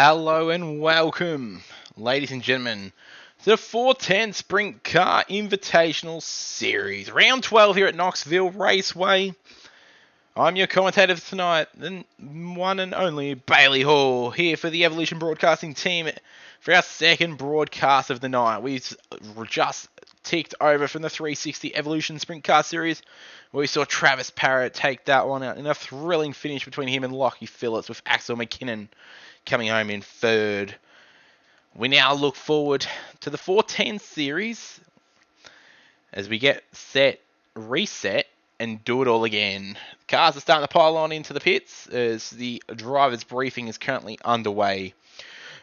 Hello and welcome, ladies and gentlemen, to the 410 Sprint Car Invitational Series. Round 12 here at Knoxville Raceway. I'm your commentator for tonight, the one and only Bailey Hall, here for the Evolution Broadcasting team for our second broadcast of the night. We've just ticked over from the 360 Evolution Sprint Car Series, where we saw Travis Parrott take that one out in a thrilling finish between him and Lockie Phillips, with Axel McKinnon coming home in third. We now look forward to the 410 series as we get set, reset, and do it all again. Cars are starting to pile on into the pits as the driver's briefing is currently underway.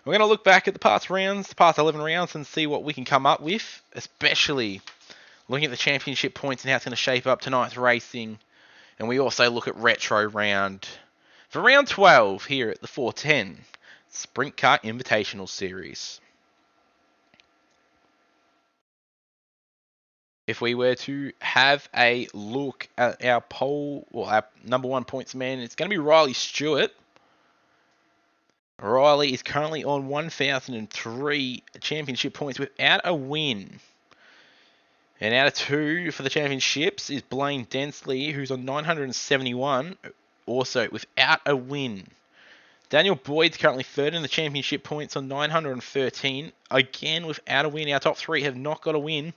We're going to look back at the past 11 rounds, and see what we can come up with, especially looking at the championship points and how it's going to shape up tonight's racing. And we also look at retro round for round 12 here at the 410 Sprint Car Invitational Series. If we were to have a look at our pole, well, our number one points man, it's going to be Riley Stewart. Riley is currently on 1,003 championship points without a win. And out of two for the championships is Blaine Densley, who's on 971, also without a win. Daniel Boyd's currently third in the championship points on 913, again without a win. Our top three have not got a win.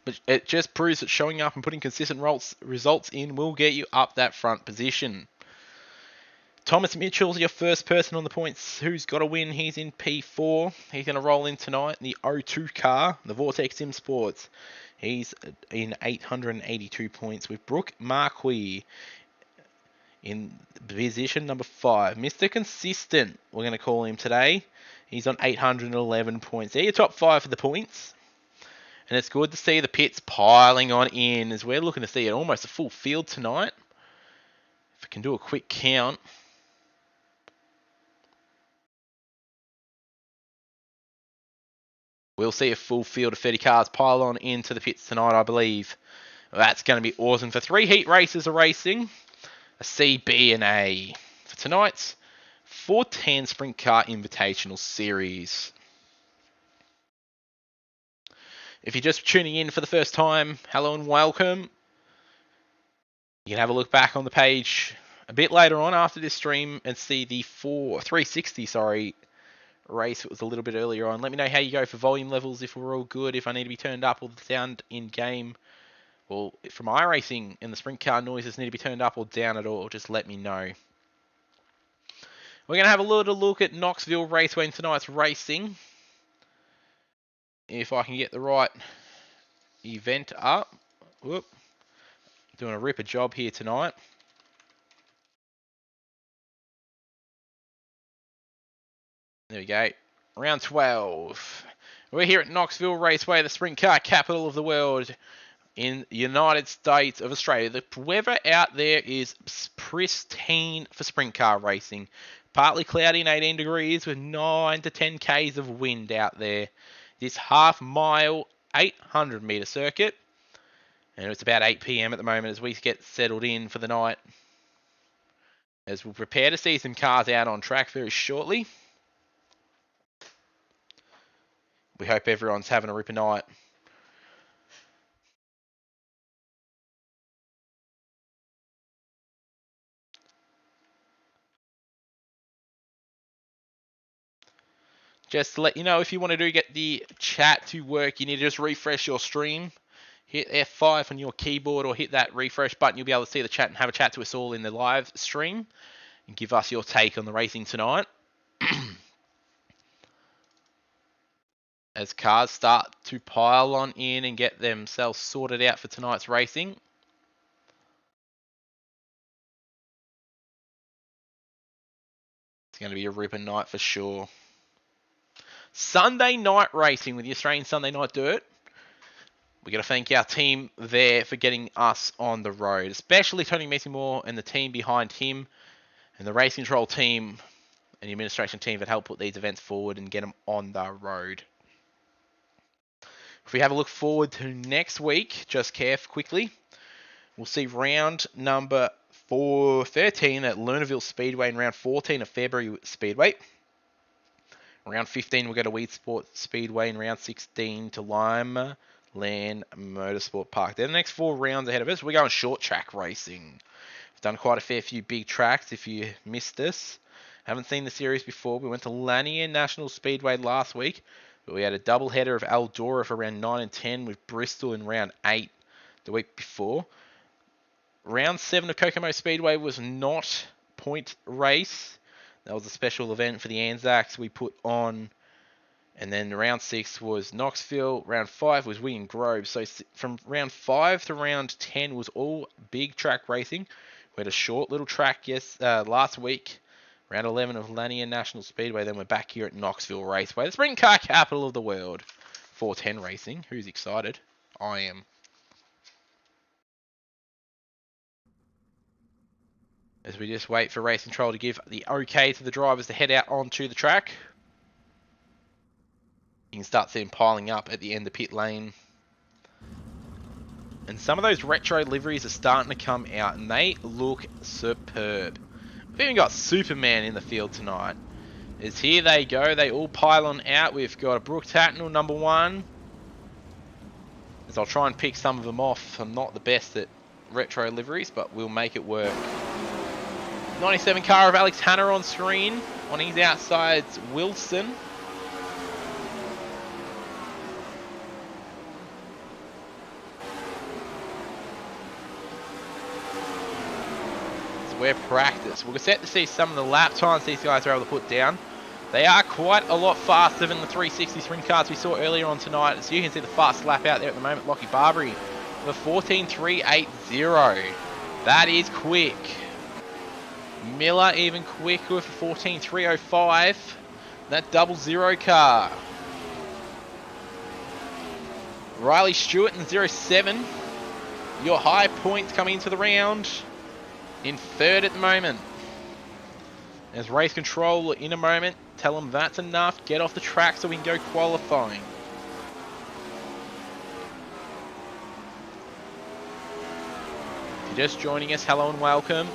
But it just proves that showing up and putting consistent results in will get you up that front position. Thomas Mitchell's your first person on the points who's got a win. He's in P4. He's going to roll in tonight in the O2 car, the Vortex Sim Sports. He's in 882 points, with Brooke Marquis in position number 5. Mr. Consistent, we're going to call him today. He's on 811 points. They're your top 5 for the points. And it's good to see the pits piling on in, as we're looking to see almost a full field tonight. If we can do a quick count. We'll see a full field of 30 cars pile on into the pits tonight, I believe. That's going to be awesome. For 3 heat races of racing, a C, B, and A. For tonight's 410 Sprint Car Invitational Series. If you're just tuning in for the first time, hello and welcome. You can have a look back on the page a bit later on after this stream and see the 360 race. It was a little bit earlier on. Let me know how you go for volume levels, if we're all good, if I need to be turned up or the sound in game. Well, from iRacing and the sprint car noises need to be turned up or down at all, just let me know. We're going to have a little look at Knoxville Raceway in tonight's racing. If I can get the right event up. Whoop. Doing a ripper job here tonight. There we go. Round 12. We're here at Knoxville Raceway, the sprint car capital of the world in the United States of Australia. The weather out there is pristine for sprint car racing. Partly cloudy and 18 degrees with 9 to 10 k's of wind out there. This half-mile, 800-metre circuit. And it's about 8 p.m. at the moment as we get settled in for the night. As we'll prepare to see some cars out on track very shortly. We hope everyone's having a ripper night. Just to let you know, if you want to get the chat to work, you need to just refresh your stream. Hit F5 on your keyboard or hit that refresh button. You'll be able to see the chat and have a chat to us all in the live stream. And give us your take on the racing tonight. As cars start to pile on in and get themselves sorted out for tonight's racing. It's going to be a ripper night for sure. Sunday night racing with the Australian Sunday Night Dirt. We've got to thank our team there for getting us on the road, especially Tony Messymore and the team behind him, and the race control team and the administration team that help put these events forward and get them on the road. If we have a look forward to next week, just quickly, we'll see round number 13 at Lernerville Speedway and round 14 at Fairbury Speedway. Round 15, we'll go to Weed Sport Speedway, and round 16 to Lime Land Motorsport Park. They're the next 4 rounds ahead of us. We're going short track racing. We've done quite a fair few big tracks. If you missed this, haven't seen the series before, we went to Lanier National Speedway last week, but we had a double header of Eldora for round 9 and 10 with Bristol in round 8 the week before. Round 7 of Kokomo Speedway was not point race. That was a special event for the Anzacs we put on. And then round 6 was Knoxville. Round 5 was William Grove. So from round 5 to round 10 was all big track racing. We had a short little track last week. Round 11 of Lanier National Speedway. Then we're back here at Knoxville Raceway, the sprint car capital of the world. 410 racing. Who's excited? I am. As we just wait for race control to give the okay to the drivers to head out onto the track. You can start seeing piling up at the end of pit lane. And some of those retro liveries are starting to come out, and they look superb. We've even got Superman in the field tonight. As here they go, they all pile on out. We've got a Brooke Tatnell, number 1. As I'll try and pick some of them off. I'm not the best at retro liveries, but we'll make it work. 97 car of Alex Hanna on screen. On his outside's Wilson. So we're practice. We're set to see some of the lap times these guys are able to put down. They are quite a lot faster than the 360 sprint cars we saw earlier on tonight. So you can see the fast lap out there at the moment. Lockie Barbary with 14.380. That is quick. Miller even quicker with a 14.305. That 00 car. Riley Stewart in 07. Your high points coming into the round. In 3rd at the moment. As race control in a moment. Tell them that's enough. Get off the track so we can go qualifying. If you're just joining us, hello and welcome.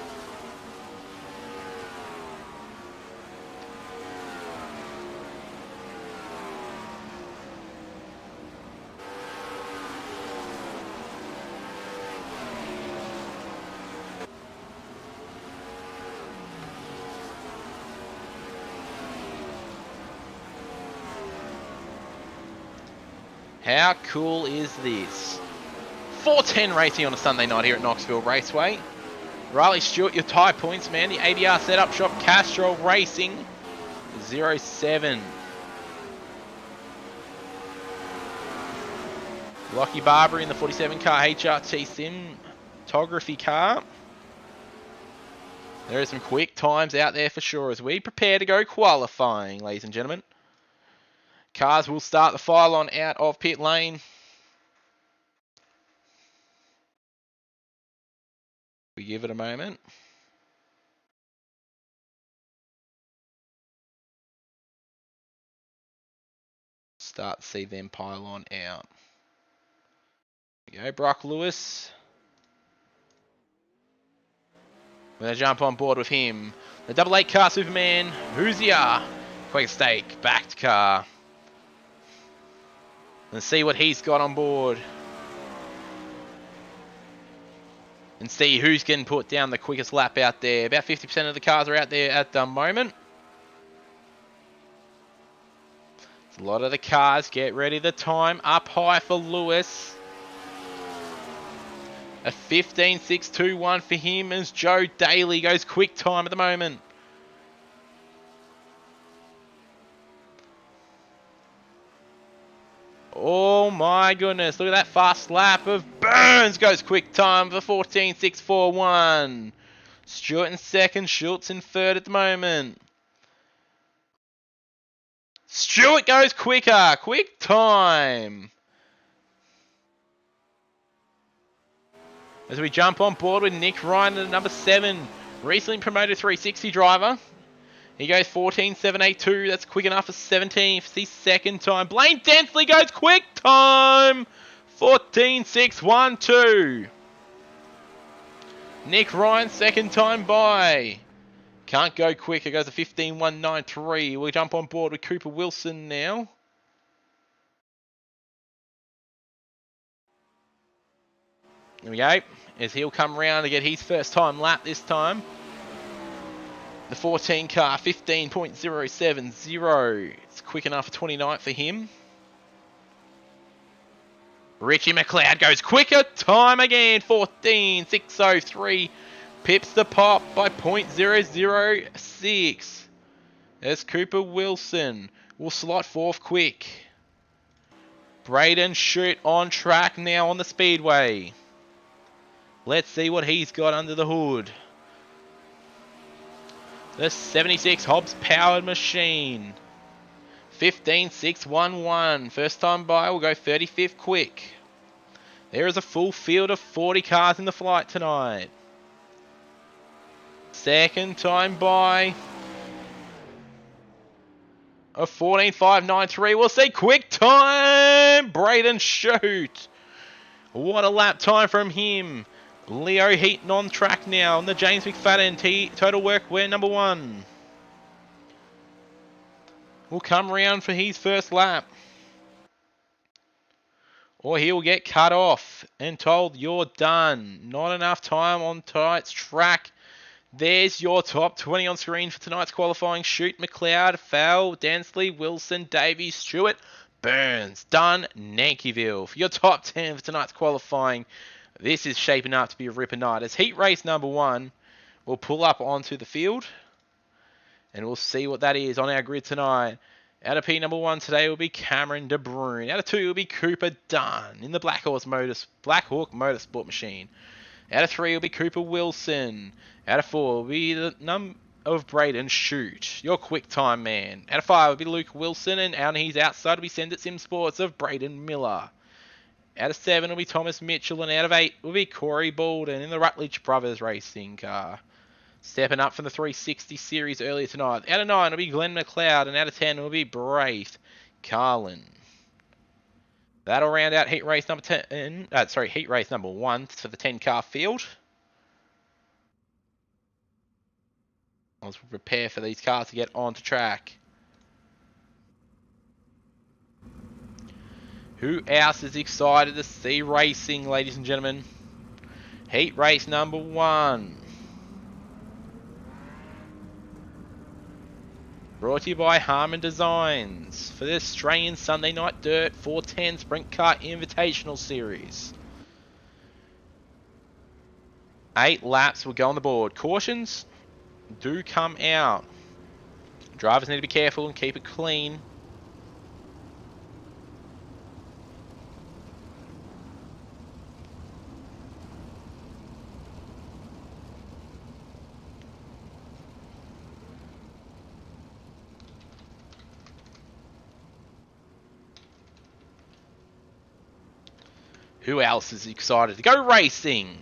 How cool is this? 410 racing on a Sunday night here at Knoxville Raceway. Riley Stewart, your tie points, man. The ABR setup shop, Castrol Racing, 07. Lockie Barbary in the 47 car HRT Cinematography car. There are some quick times out there for sure as we prepare to go qualifying, ladies and gentlemen. Cars will start the file on out of pit lane. We give it a moment. Start to see them pile on out. There we go, Brock Lewis. We're going to jump on board with him. The 88 car Superman, Hoosier. Quick stake, backed car. And see what he's got on board. And see who's getting put down the quickest lap out there. About 50% of the cars are out there at the moment. A lot of the cars. Get ready. The time up high for Lewis. A 15.621 for him as Joe Daly goes quick time at the moment. Oh my goodness, look at that fast lap of Burns goes quick time for 14.641. Stewart in 2nd, Schultz in 3rd at the moment. Stewart goes quicker, quick time. As we jump on board with Nick Ryan at number 7, recently promoted 360 driver. He goes 14.782. That's quick enough for 17th. His 2nd time. Blaine Densley goes quick time. 14.612. Nick Ryan 2nd time by. Can't go quick. It goes to 15.193. We'll jump on board with Cooper Wilson now. There we go. As he'll come round to get his first time lap this time. The 14 car, 15.070. It's quick enough for 29 for him. Richie McLeod goes quicker. Time again. 14.603. Pips the pop by 0.006. There's Cooper Wilson. Will slot fourth quick. Braden Shoot on track now on the speedway. Let's see what he's got under the hood. The 76 Hobbs powered machine. 15.611. First time by will go 35th quick. There is a full field of 40 cars in the flight tonight. Second time by of 14.593. We'll see quick time. Braden Shoot. What a lap time from him. Leo Heaton on track now on the James McFadden Total Workwear number 1. Will come round for his first lap. Or he'll get cut off and told you're done. Not enough time on tonight's track. There's your top 20 on screen for tonight's qualifying. Shoot, McLeod, Fowl, Dansley, Wilson, Davies, Stewart, Burns, Dunn, Nankiville. For your top 10 for tonight's qualifying. This is shaping up to be a ripper night. As heat race number 1 will pull up onto the field. And we'll see what that is on our grid tonight. Out of P number 1 today will be Cameron De Bruyne. Out of 2 will be Cooper Dunn in the Black Hawk Motorsport machine. Out of 3 will be Cooper Wilson. Out of 4 will be the number of Braden Shoot, your quick time man. Out of 5 will be Luke Wilson, and out his outside will be Send It Sim Sports of Braden Miller. Out of 7 will be Thomas Mitchell, and out of 8 will be Corey Bolden in the Rutledge Brothers racing car. Stepping up from the 360 series earlier tonight. Out of 9 will be Glenn McLeod, and out of 10 will be Braith Carlin. That'll round out heat race number 10. Heat race number 1 for the 10-car field. Let's prepare for these cars to get onto track. Who else is excited to see racing, ladies and gentlemen? Heat race number 1. Brought to you by Harman Designs for the Australian Sunday Night Dirt 410 Sprint Car Invitational Series. 8 laps will go on the board. Cautions do come out. Drivers need to be careful and keep it clean. Who else is excited to go racing?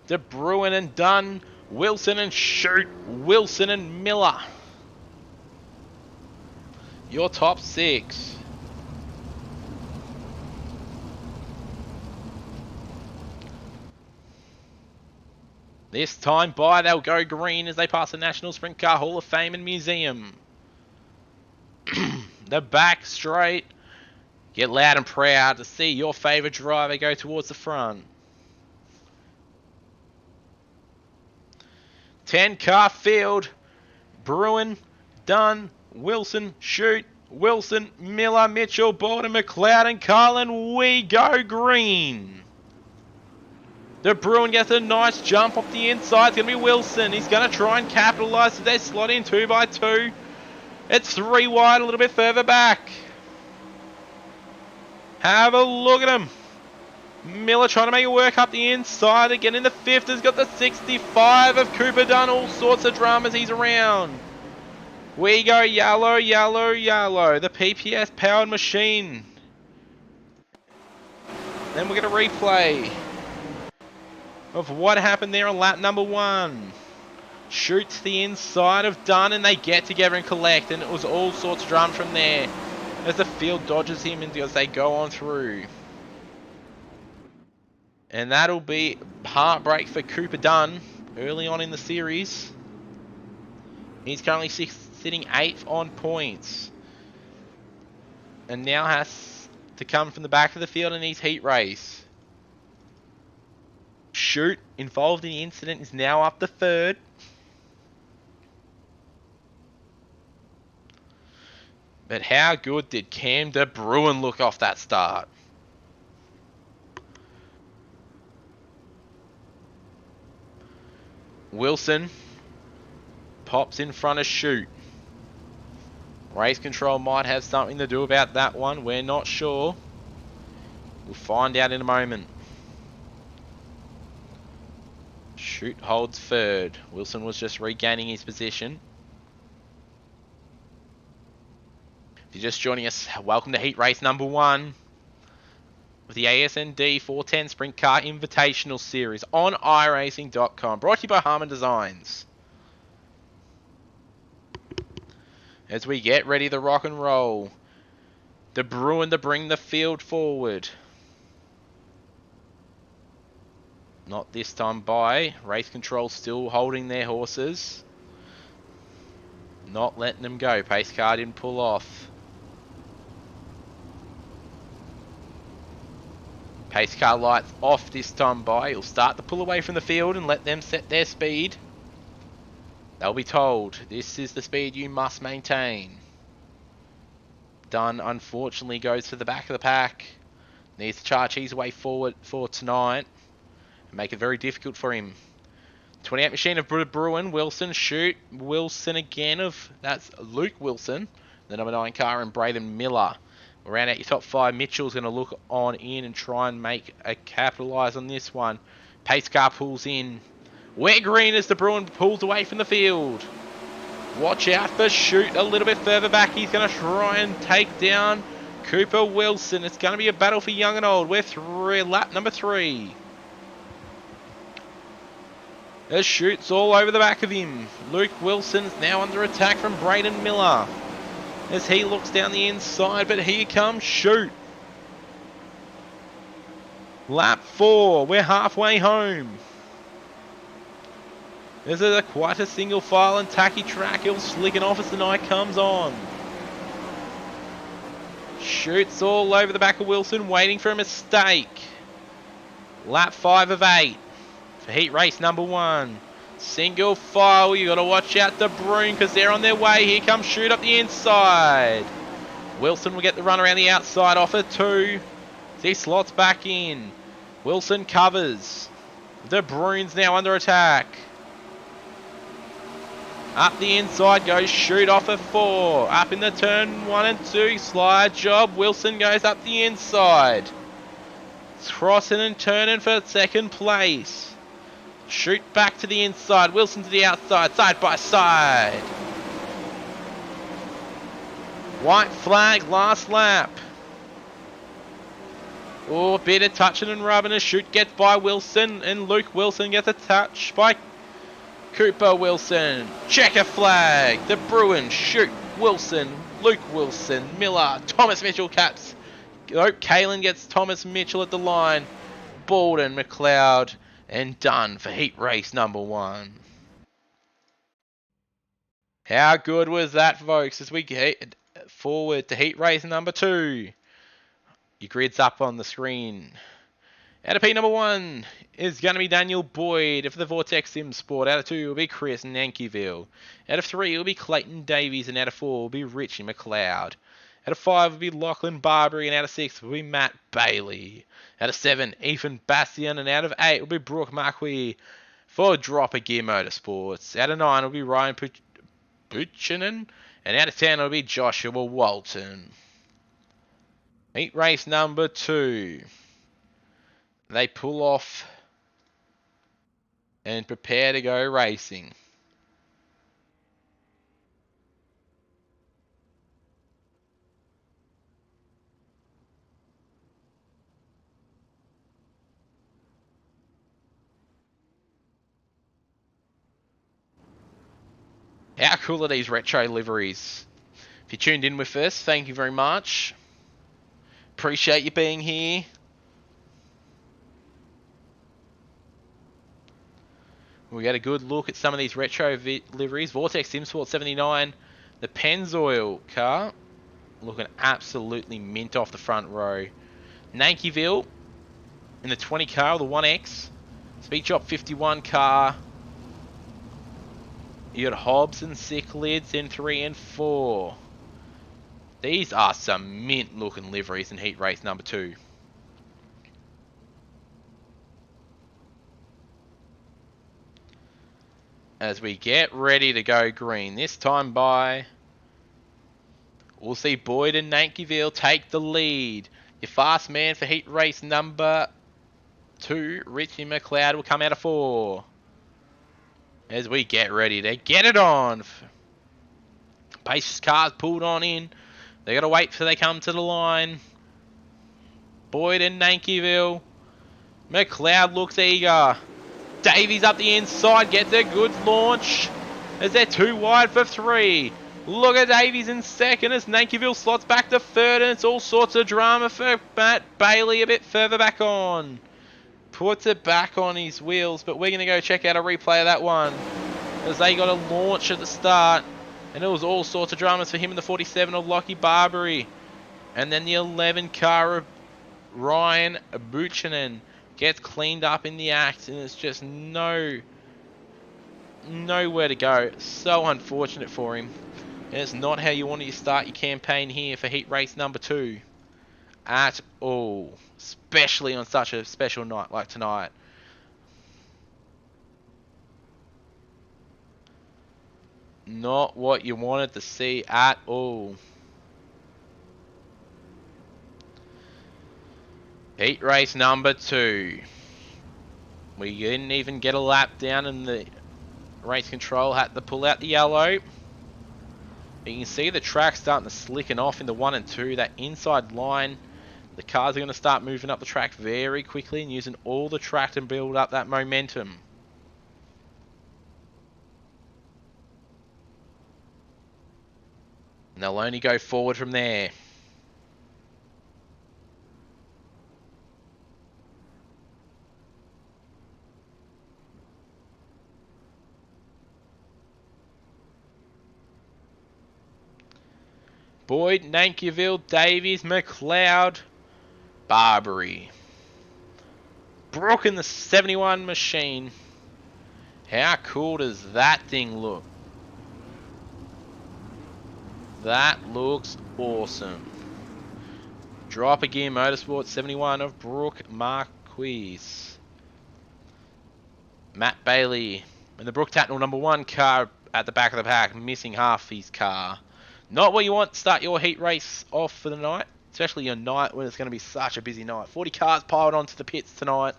De Bruyne and Dunn, Wilson and Shoot, Wilson and Miller. Your top 6. This time by, they'll go green as they pass the National Sprint Car Hall of Fame and Museum. The back straight. Get loud and proud to see your favourite driver go towards the front. 10-car field. Bruin, Dunn, Wilson, Shoot, Wilson, Miller, Mitchell, Bolden, McLeod and Carlin. We go green. The Bruin gets a nice jump off the inside. It's going to be Wilson. He's going to try and capitalise as they slot in 2 by 2. It's 3 wide, a little bit further back. Have a look at him. Miller trying to make it work up the inside. Again in the 5th has got the 65 of Cooper Dunn. All sorts of dramas he's around. We go yellow, yellow, yellow. The PPS powered machine. Then we get a replay of what happened there on lap number 1. Shoots the inside of Dunn and they get together and collect. And it was all sorts of drama from there. As the field dodges him and as they go on through. And that'll be heartbreak for Cooper Dunn early on in the series. He's currently sitting 8th on points. And now has to come from the back of the field in his heat race. Shoot, involved in the incident, is now up to 3rd. But how good did Cam de Bruin look off that start? Wilson pops in front of Shoot. Race control might have something to do about that one. We're not sure. We'll find out in a moment. Shoot holds 3rd. Wilson was just regaining his position. If you're just joining us, welcome to heat race number 1 of the ASND 410 Sprint Car Invitational Series on iRacing.com. Brought to you by Harman Designs. As we get ready to rock and roll, De Bruin to bring the field forward. Not this time by. Race control still holding their horses. Not letting them go. Pace car didn't pull off. Pace car lights off this time by. He'll start to pull away from the field and let them set their speed. They'll be told, this is the speed you must maintain. Dunn, unfortunately, goes to the back of the pack. Needs to charge his way forward for tonight. And make it very difficult for him. 28 machine of Bruin, Wilson, Shoot, Wilson again that's Luke Wilson. The number 9 car, and Braden Miller. We'll round out your top 5. Mitchell's going to look on in and try and capitalise on this one. Pace car pulls in. We're green as De Bruin pulls away from the field. Watch out for Shoot a little bit further back. He's going to try and take down Cooper Wilson. It's going to be a battle for young and old. We're lap number 3. As Shoot's all over the back of him. Luke Wilson's now under attack from Braden Miller. As he looks down the inside, but here comes Shoot. Lap 4. We're halfway home. This is quite a single file and tacky track. He'll slicking off as the night comes on. Shoots all over the back of Wilson, waiting for a mistake. Lap 5 of 8 for heat race number 1. Single file. You got to watch out De Bruin because they're on their way. Here comes Shoot up the inside. Wilson will get the run around the outside off of 2. He slots back in. Wilson covers. De Bruin's now under attack. Up the inside goes Shoot off of 4. Up in the turn 1 and 2. Slide job. Wilson goes up the inside. Crossing and turning for 2nd place. Shoot back to the inside. Wilson to the outside. Side by side. White flag last lap. Oh, a bit of touching and rubbing as Shoot gets by Wilson. And Luke Wilson gets a touch by Cooper Wilson. Checker flag. De Bruin, Shoot, Wilson, Luke Wilson, Miller, Thomas Mitchell caps. Oh, Kalen gets Thomas Mitchell at the line. Baldwin, McLeod, and Dunn for heat race number 1. How good was that, folks, as we get forward to heat race number 2. Your grid's up on the screen. Out of P number 1 is going to be Daniel Boyd for the Vortex Sim Sport. Out of 2 will be Chris Nankiville. Out of 3 will be Clayton Davies. And out of 4 will be Richie McLeod. Out of 5 will be Lachlan Barbary. And out of 6 will be Matt Bailey. Out of 7, Ethan Bastian. And out of 8 will be Brooke Marquis for Dropper Gear Motorsports. Out of 9 will be Ryan Puchinen. And out of 10 will be Joshua Walton. Heat race number 2. They pull off and prepare to go racing. How cool are these retro liveries? If you tuned in with us, thank you very much. Appreciate you being here. We get a good look at some of these retro liveries. Vortex Simsport 79, the Pennzoil car, looking absolutely mint off the front row. Nankiville in the 20 car, the 1X. Speed Shop 51 car. You got Hobbs and Cichlids in 3 and 4. These are some mint looking liveries in heat race number 2. As we get ready to go green, this time by, we'll see Boyd and Nankiville take the lead. Your fast man for heat race number 2, Richie McLeod, will come out of 4. As we get ready to get it on. Pace's car's pulled on in. They got to wait till they come to the line. Boyd and Nankiville. McLeod looks eager. Davies up the inside, gets a good launch. As they're 2 wide for 3. Look at Davies in second as Nankiville slots back to third, and it's all sorts of drama for Matt Bailey a bit further back on. Puts it back on his wheels, but we're going to go check out a replay of that one. As they got a launch at the start, and it was all sorts of dramas for him in the 47 of Lockie Barbary. And then the 11 car of Ryan Buchanan gets cleaned up in the act, and it's just nowhere to go. So unfortunate for him. And it's not how you wanted to start your campaign here for heat race number 2 at all, especially on such a special night like tonight. Not what you wanted to see at all. Heat race number 2. We didn't even get a lap down, and the race control had to pull out the yellow. You can see the track starting to slicken off in the 1 and 2. That inside line, the cars are going to start moving up the track very quickly and using all the track to build up that momentum. And they'll only go forward from there. Boyd, Nankiville, Davies, McLeod, Barbary. Brooke in the 71 machine. How cool does that thing look? That looks awesome. Drop a gear Motorsport 71 of Brooke Marquise. Matt Bailey. And the Brooke Tatnall number 1 car at the back of the pack, missing half his car. Not what you want to start your heat race off for the night, especially a night when it's going to be such a busy night. 40 cars piled onto the pits tonight.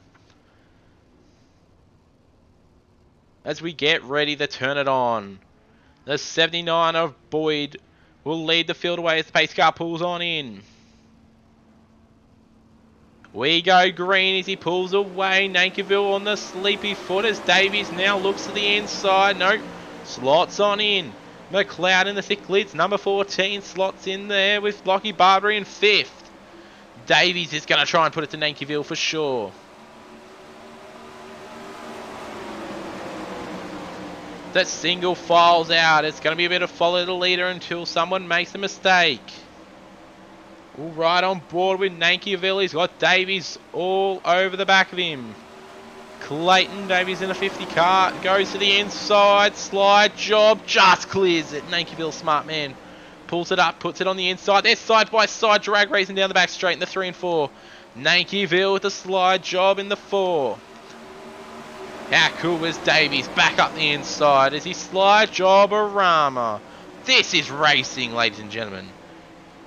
As we get ready to turn it on, the 79 of Boyd will lead the field away as the pace car pulls on in. We go green as he pulls away. Nankiville on the sleepy foot as Davies now looks to the inside. No, slots on in. McLeod in the thick lids, number 14, slots in there with Lockie Barbary in 5th. Davies is going to try and put it to Nankiville for sure. That single files out. It's going to be a bit of follow the leader until someone makes a mistake. All right on board with Nankiville. He's got Davies all over the back of him. Clayton Davies in a 50 car, goes to the inside, slide job, just clears it. Nankiville, smart man, pulls it up, puts it on the inside. They're side by side, drag racing down the back straight in the 3 and 4. Nankiville with a slide job in the 4. How cool was Davies back up the inside as he slide job-a-rama. This is racing, ladies and gentlemen.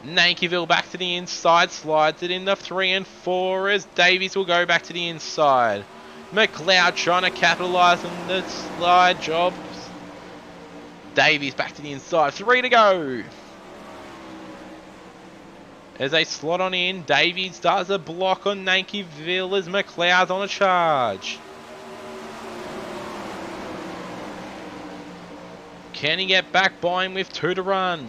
Nankiville back to the inside, slides it in the 3 and 4 as Davies will go back to the inside. McLeod trying to capitalise on the slide jobs. Davies back to the inside. 3 to go. As they slot on in, Davies does a block on Nankiville as McLeod's on a charge. Can he get back by him with 2 to run?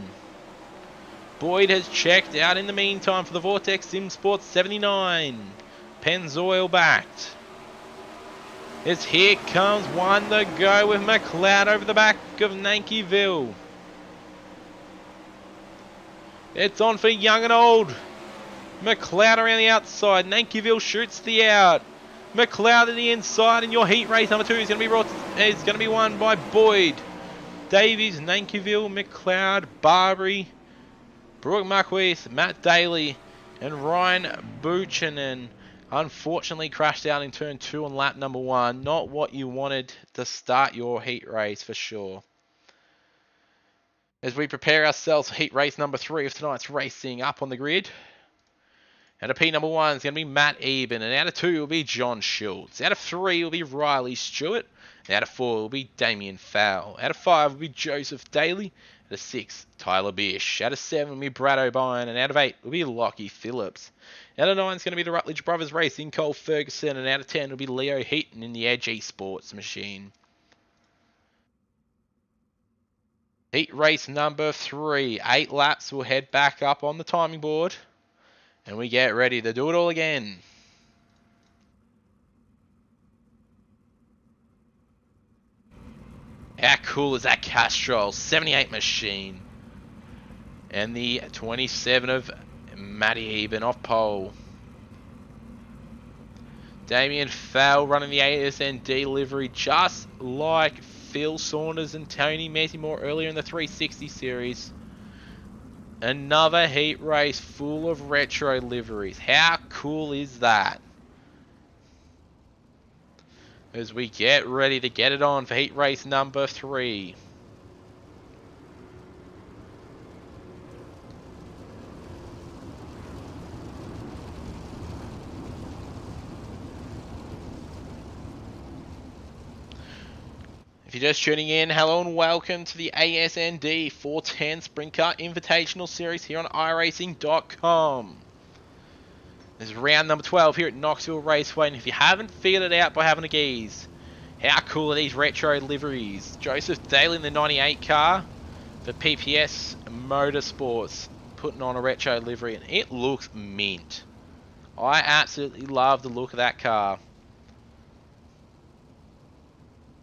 Boyd has checked out in the meantime for the Vortex Simsport 79. Pennzoil backed. As here comes one to go with McLeod over the back of Nankiville. It's on for young and old. McLeod around the outside. Nankiville shoots the out. McLeod to the inside, and your heat race number 2 is going to be won by Boyd, Davies, Nankiville, McLeod, Barbary, Brooke Muckweath, Matt Daly, and Ryan Buchanan. Unfortunately crashed out in turn 2 on lap number 1. Not what you wanted to start your heat race for sure. As we prepare ourselves for heat race number 3 of tonight's racing up on the grid. Out of P number 1 is going to be Matt Eben, and out of 2 will be John Schultz. Out of 3 will be Riley Stewart. And out of 4 will be Damien Fowle. Out of 5 will be Joseph Daly. Out of 6, Tyler Bish. Out of 7 will be Brad O'Brien. And out of 8 will be Lockie Phillips. Out of 9 is going to be the Rutledge Brothers Racing, Cole Ferguson. And out of 10 will be Leo Heaton in the Edge Esports machine. Heat race number 3. 8 laps will head back up on the timing board. And we get ready to do it all again. How cool is that Castrol 78 machine? And the 27 of Matty Eben off pole. Damien Fowle running the ASND livery just like Phil Saunders and Tony Mesimore earlier in the 360 series. Another heat race full of retro liveries. How cool is that? As we get ready to get it on for heat race number 3. If you're just tuning in, hello and welcome to the ASND 410 Sprintcar Invitational Series here on iRacing.com. This is round number 12 here at Knoxville Raceway, and if you haven't figured it out by having a gaze, how cool are these retro liveries? Joseph Daly in the 98 car for PPS Motorsports, putting on a retro livery, and it looks mint. I absolutely love the look of that car.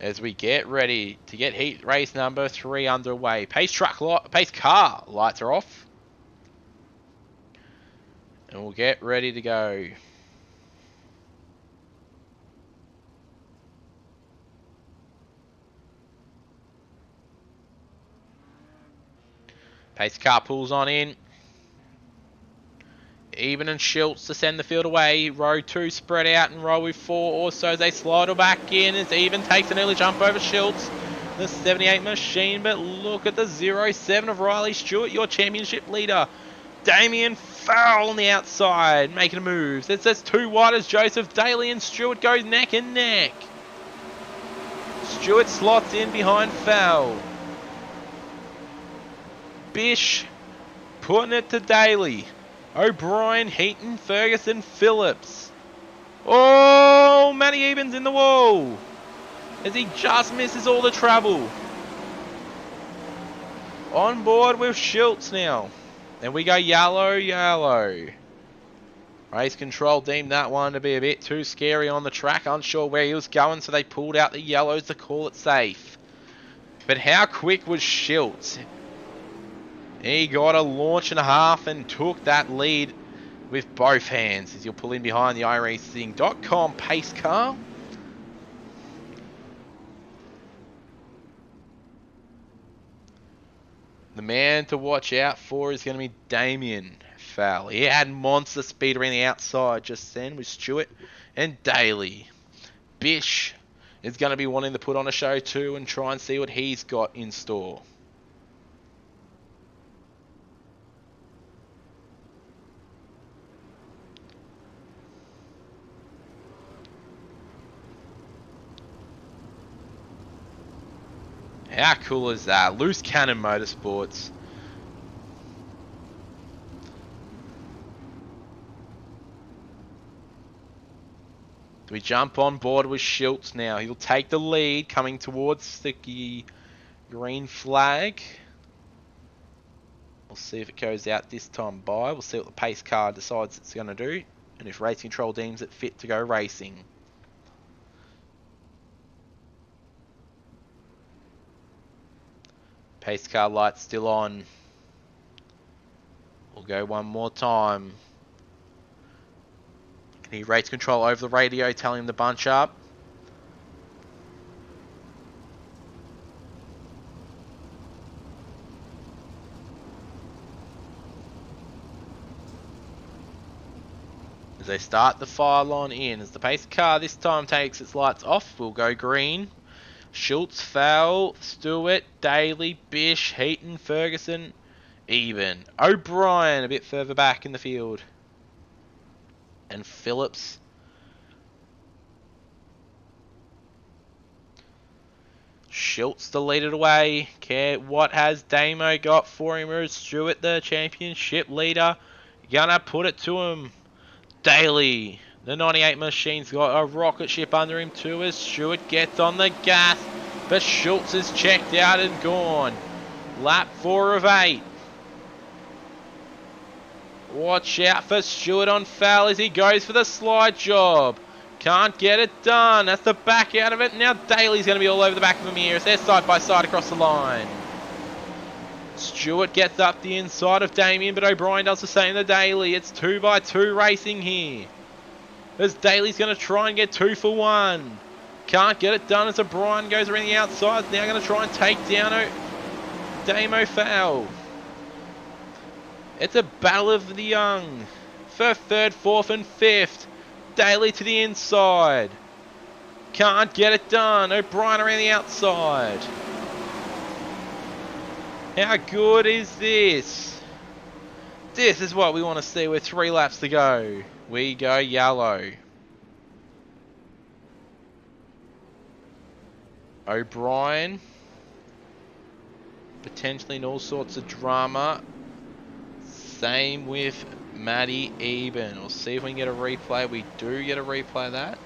As we get ready to get heat race number 3 underway. Pace car lights are off. And we'll get ready to go. Pace car pulls on in. Eben and Schultz to send the field away. Row 2 spread out and row with 4 also as they slide back in as Eben takes an early jump over Schultz. The 78 machine, but look at the 07 of Riley Stewart, your championship leader. Damien Fowle on the outside, making a move. It says 2 wide as Joseph Daly and Stewart goes neck and neck. Stewart slots in behind Fowle. Bish putting it to Daly. O'Brien, Heaton, Ferguson, Phillips. Oh, Matty Eben's in the wall as he just misses all the trouble. On board with Schultz now. And we go yellow, yellow. Race control deemed that one to be a bit too scary on the track. Unsure where he was going, so they pulled out the yellows to call it safe. But how quick was Schultz? He got a launch and a half and took that lead with both hands as you'll pull in behind the iRacing.com pace car. The man to watch out for is going to be Damien Fowle. He had monster speed around the outside just then with Stewart and Daly. Bish is going to be wanting to put on a show too and try and see what he's got in store. How cool is that? Loose Cannon Motorsports. Do we jump on board with Schultz now? He'll take the lead coming towards the green flag. We'll see if it goes out this time by. We'll see what the pace car decides it's going to do. And if race control deems it fit to go racing. Pace car light still on. We'll go one more time. Can he race control over the radio, telling him to bunch up? As they start the fire line in, as the pace car this time takes its lights off, we'll go green. Schultz, Fowl, Stewart, Daly, Bish, Heaton, Ferguson, even. O'Brien a bit further back in the field. And Phillips. Schultz to lead it away. What has Damo got for him? Is Stewart the championship leader? Gonna put it to him. Daly. The 98 machine's got a rocket ship under him too as Stewart gets on the gas. But Schultz is checked out and gone. Lap 4 of 8. Watch out for Stewart on foul as he goes for the slide job. Can't get it done. That's the back out of it. Now Daly's going to be all over the back of him here as they're side by side across the line. Stewart gets up the inside of Damien, but O'Brien does the same to Daly. It's 2x2 racing here. As Daly's going to try and get 2 for 1. Can't get it done as O'Brien goes around the outside. Now going to try and take down Damo Fowl. It's a battle of the young. For 3rd, 4th and 5th. Daly to the inside. Can't get it done. O'Brien around the outside. How good is this? This is what we want to see with 3 laps to go. We go yellow. O'Brien. Potentially in all sorts of drama. Same with Matty Eben. We'll see if we can get a replay. We do get a replay of that.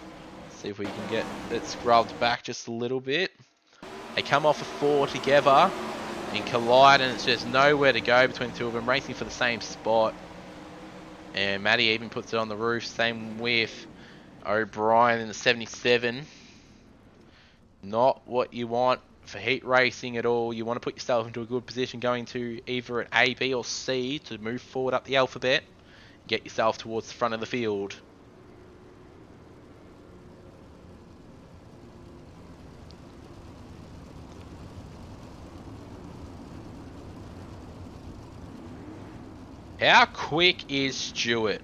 See if we can get it scrubbed back just a little bit. They come off a 4 together and collide, and it's just nowhere to go between the two of them racing for the same spot. And Matty Eben puts it on the roof. Same with O'Brien in the 77. Not what you want for heat racing at all. You want to put yourself into a good position going to either an A, B or C to move forward up the alphabet. Get yourself towards the front of the field. How quick is Stewart?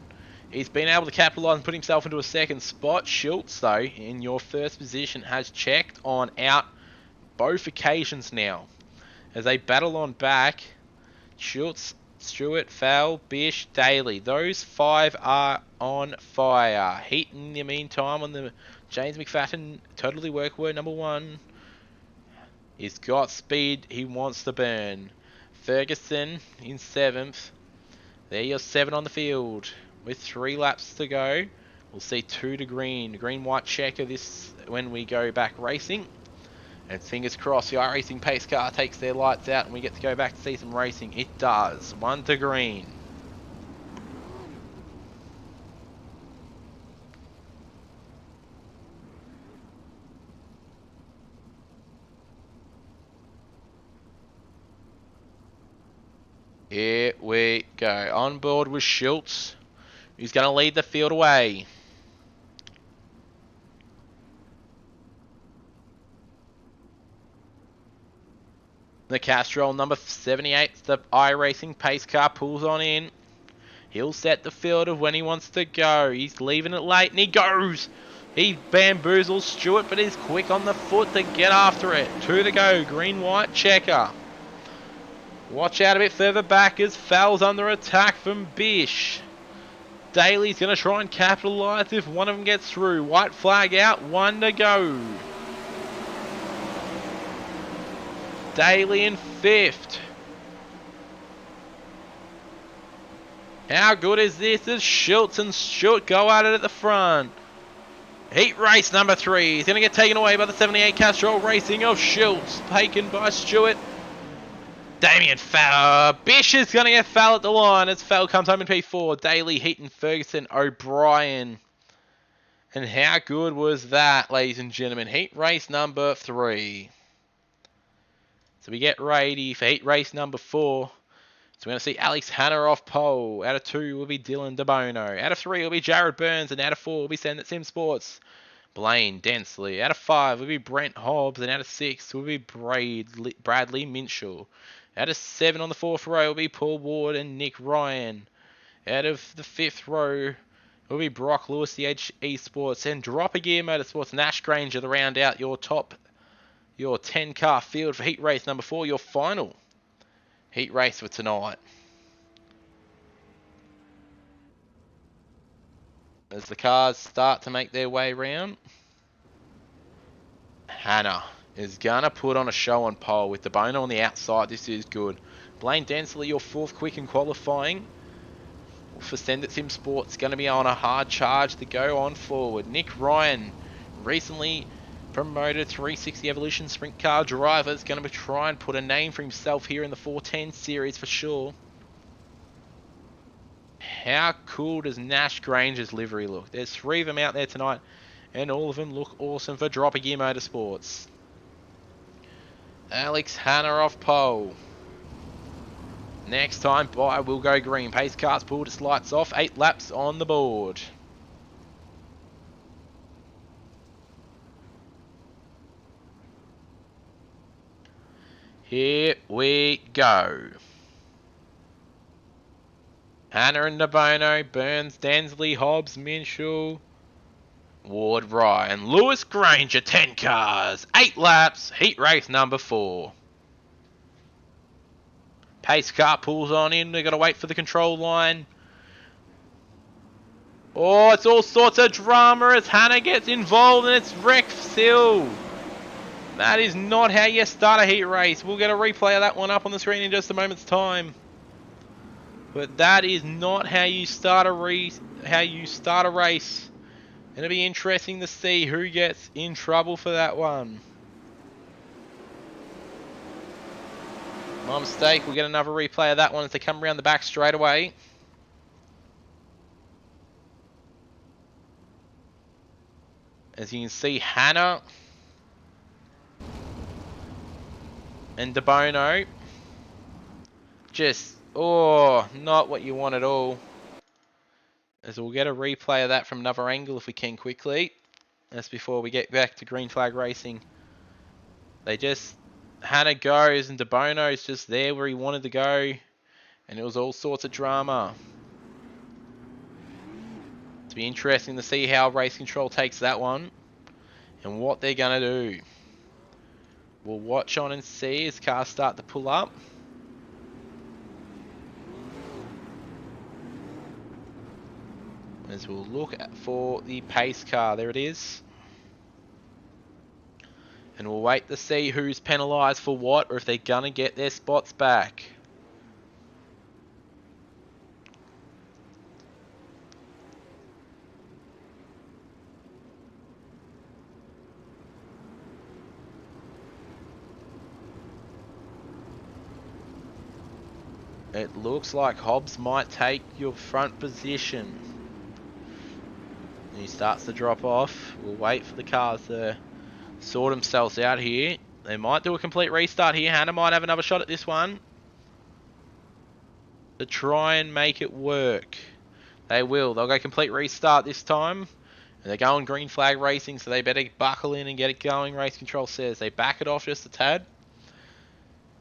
He's been able to capitalise and put himself into a 2nd spot. Schultz, though, in your 1st position, has checked on out both occasions now. As they battle on back, Schultz, Stewart, Fowl, Bish, Daly. Those 5 are on fire. Heaton, in the meantime, on the James McFadden Totally Workwear #1. He's got speed he wants to burn. Ferguson in 7th. There your 7 on the field. With 3 laps to go, we'll see 2 to green. Green-white checker this when we go back racing. And fingers crossed the iRacing pace car takes their lights out and we get to go back to see some racing. It does. 1 to green. Here we go. On board with Schultz, who's going to lead the field away. The Castrol number 78, the iRacing pace car pulls on in. He'll set the field of when he wants to go. He's leaving it late and he goes. He bamboozles Stewart, but he's quick on the foot to get after it. 2 to go. Green-white checker. Watch out a bit further back as Fowl's under attack from Bish. Daly's going to try and capitalise if one of them gets through. White flag out, 1 to go. Daly in 5th. How good is this as Schultz and Stewart go at it at the front. Heat race number 3. He's going to get taken away by the 78 Castrol Racing of Schultz. Taken by Stewart. Damien Fowl. Bish is going to get foul at the line as Fowl comes home in P4. Daly, Heaton, Ferguson, O'Brien. And how good was that, ladies and gentlemen? Heat race number 3. So we get ready for heat race number 4. So we're going to see Alex Hanna off pole. Out of 2 will be Dylan DeBono. Out of 3 will be Jared Burns. And out of 4 will be Send It Sim Sports, Blaine Densley. Out of 5 will be Brent Hobbs. And out of 6 will be Bradley Minshall. Out of 7 on the 4th row will be Paul Ward and Nick Ryan. Out of the 5th row will be Brock Lewis, the HE Sports, and Drop a Gear Motorsports, Nash Granger to round out your 10 car field for heat race number 4, your final heat race for tonight. As the cars start to make their way round, Hannah is gonna put on a show on pole with the Bono on the outside. This is good. Blaine Densley, your 4th quick in qualifying for Send It Sim Sports, going to be on a hard charge to go on forward. Nick Ryan, recently promoted 360 Evolution Sprint Car driver, is going to try and put a name for himself here in the 410 series for sure. How cool does Nash Granger's livery look? There's 3 of them out there tonight, and all of them look awesome for Drop a Gear Motorsports. Alex Hanna off pole. Next time by, we'll go green. Pace car's pulled its lights off. 8 laps on the board. Here we go. Hanna and DeBono, Burns, Dansley, Hobbs, Minshall, Ward, Ryan, Lewis, Granger, 10 cars, 8 laps, heat race number 4. Pace car pulls on in. They've got to wait for the control line. Oh, it's all sorts of drama as Hanna gets involved and it's wrecked still. That is not how you start a heat race. We'll get a replay of that one up on the screen in just a moment's time. But that is not how you start a race. It'll be interesting to see who gets in trouble for that one. My mistake, we'll get another replay of that one as they come around the back straight away. As you can see, Hanna and DeBono just, not what you want at all. As we'll get a replay of that from another angle if we can quickly. That's before we get back to green flag racing. Hanna goes and DeBono's just there where he wanted to go, and it was all sorts of drama. It'll be interesting to see how race control takes that one and what they're going to do. We'll watch on and see as cars start to pull up. As we'll look for the pace car. There it is. And we'll wait to see who's penalised for what, or if they're going to get their spots back. It looks like Hobbs might take your front position. And he starts to drop off. We'll wait for the cars to sort themselves out here. They might do a complete restart here. Hanna might have another shot at this one to try and make it work. They will. They'll go complete restart this time. And they're going green flag racing, so they better buckle in and get it going. Race control says they back it off just a tad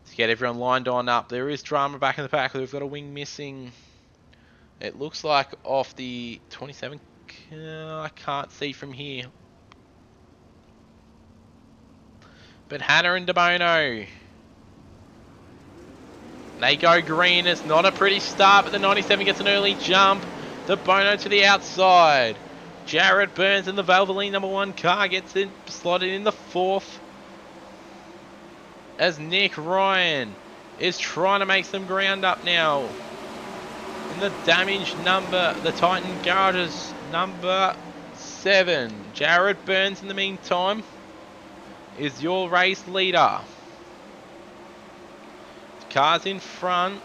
to get everyone lined on up. There is drama back in the pack. We've got a wing missing. It looks like off the 27. I can't see from here. But Hanna and DeBono, they go green. It's not a pretty start, but the 97 gets an early jump. DeBono to the outside. Jared Burns in the Valvoline #1 car gets it slotted in the 4th. As Nick Ryan is trying to make some ground up now. In the damaged number, the Titan Garages #7. Jared Burns in the meantime is your race leader. The cars in front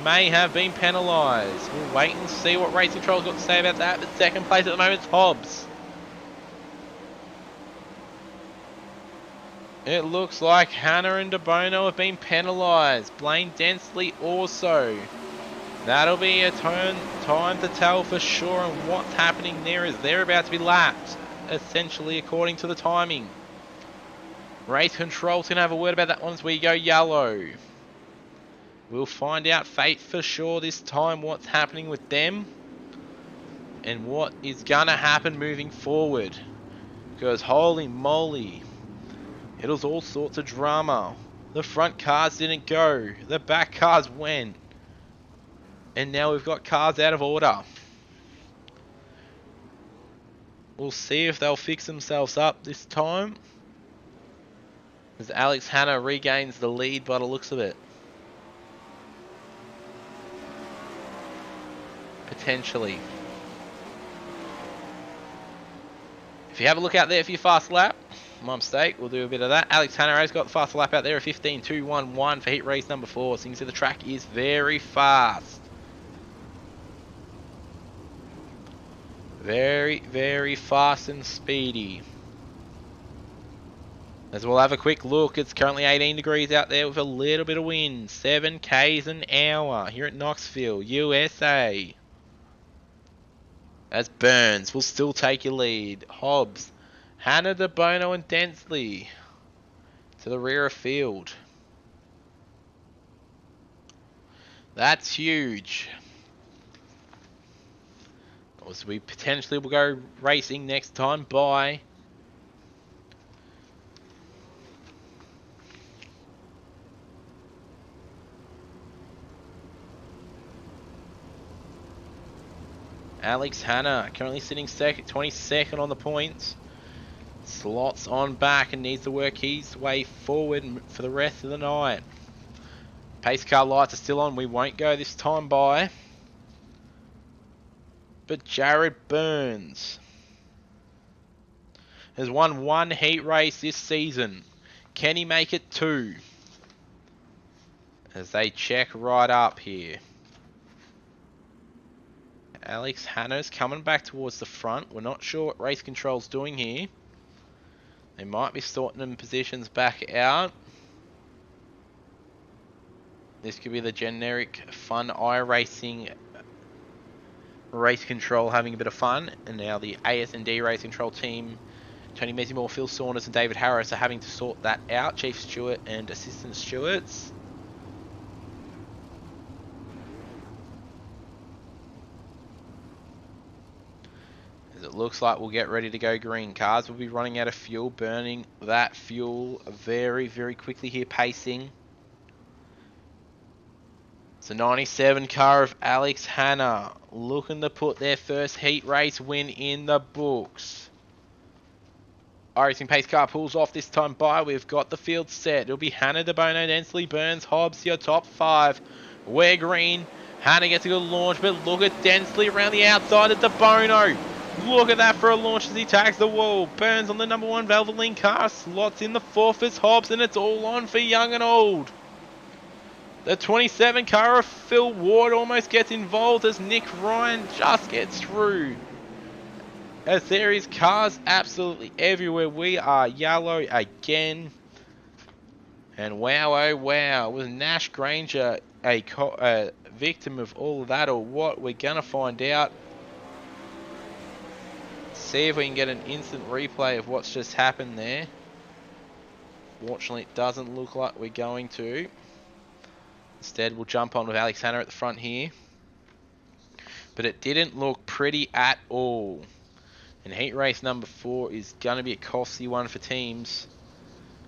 may have been penalised. We'll wait and see what race control's got to say about that. But second place at the moment is Hobbs. It looks like Hannah and DeBono have been penalised. Blaine Densley also. That'll be a time to tell for sure, and what's happening there is they're about to be lapped, essentially according to the timing. Race Control's going to have a word about that one as we go yellow. We'll find out fate for sure this time, what's happening with them and what is going to happen moving forward. Because holy moly, it was all sorts of drama. The front cars didn't go, the back cars went. And now we've got cars out of order. We'll see if they'll fix themselves up this time, as Alex Hannah regains the lead by the looks of it. Potentially. If you have a look out there for your fast lap, my mistake, we'll do a bit of that. Alex Hannah has got the fast lap out there at 15.211 for heat race number 4. So you can see the track is very fast. Very, very fast and speedy. As we'll have a quick look, it's currently 18 degrees out there with a little bit of wind. 7 k's an hour here at Knoxville, USA. As Burns will still take your lead. Hobbs, Hannah, DeBono and Densley to the rear of field. That's huge. So we potentially will go racing next time by. Alex Hannah currently sitting 22nd on the points. Slots on back and needs to work his way forward for the rest of the night. Pace car lights are still on. We won't go this time by. But Jared Burns has won 1 heat race this season. Can he make it 2? As they check right up here. Alex Hannah's coming back towards the front. We're not sure what Race Control's doing here. They might be sorting them positions back out. This could be the generic fun iRacing Race Control having a bit of fun, and now the AS&D Race Control team, Tony Mesimore, Phil Saunders and David Harris are having to sort that out, Chief Stewart and Assistant Stewards. As it looks like we'll get ready to go green. Cars will be running out of fuel, burning that fuel very, very quickly here, pacing. It's a 97 car of Alex Hannah looking to put their first heat race win in the books. iRacing pace car pulls off this time by. We've got the field set. It'll be Hannah, DeBono, Densley, Burns, Hobbs, your top 5. We're green. Hannah gets a good launch, but look at Densley around the outside of DeBono. Look at that for a launch as he tags the wall. Burns on the number 1 Valvoline car. Slots in the 4th as Hobbs, and it's all on for young and old. The 27 car of Phil Ward almost gets involved as Nick Ryan just gets through. As there is cars absolutely everywhere. We are yellow again. And wow, oh wow, was Nash Granger a victim of all of that or what? We're going to find out. See if we can get an instant replay of what's just happened there. Fortunately, it doesn't look like we're going to. Instead, we'll jump on with Alex Hannah at the front here. But it didn't look pretty at all. And heat race number 4 is going to be a costly one for teams.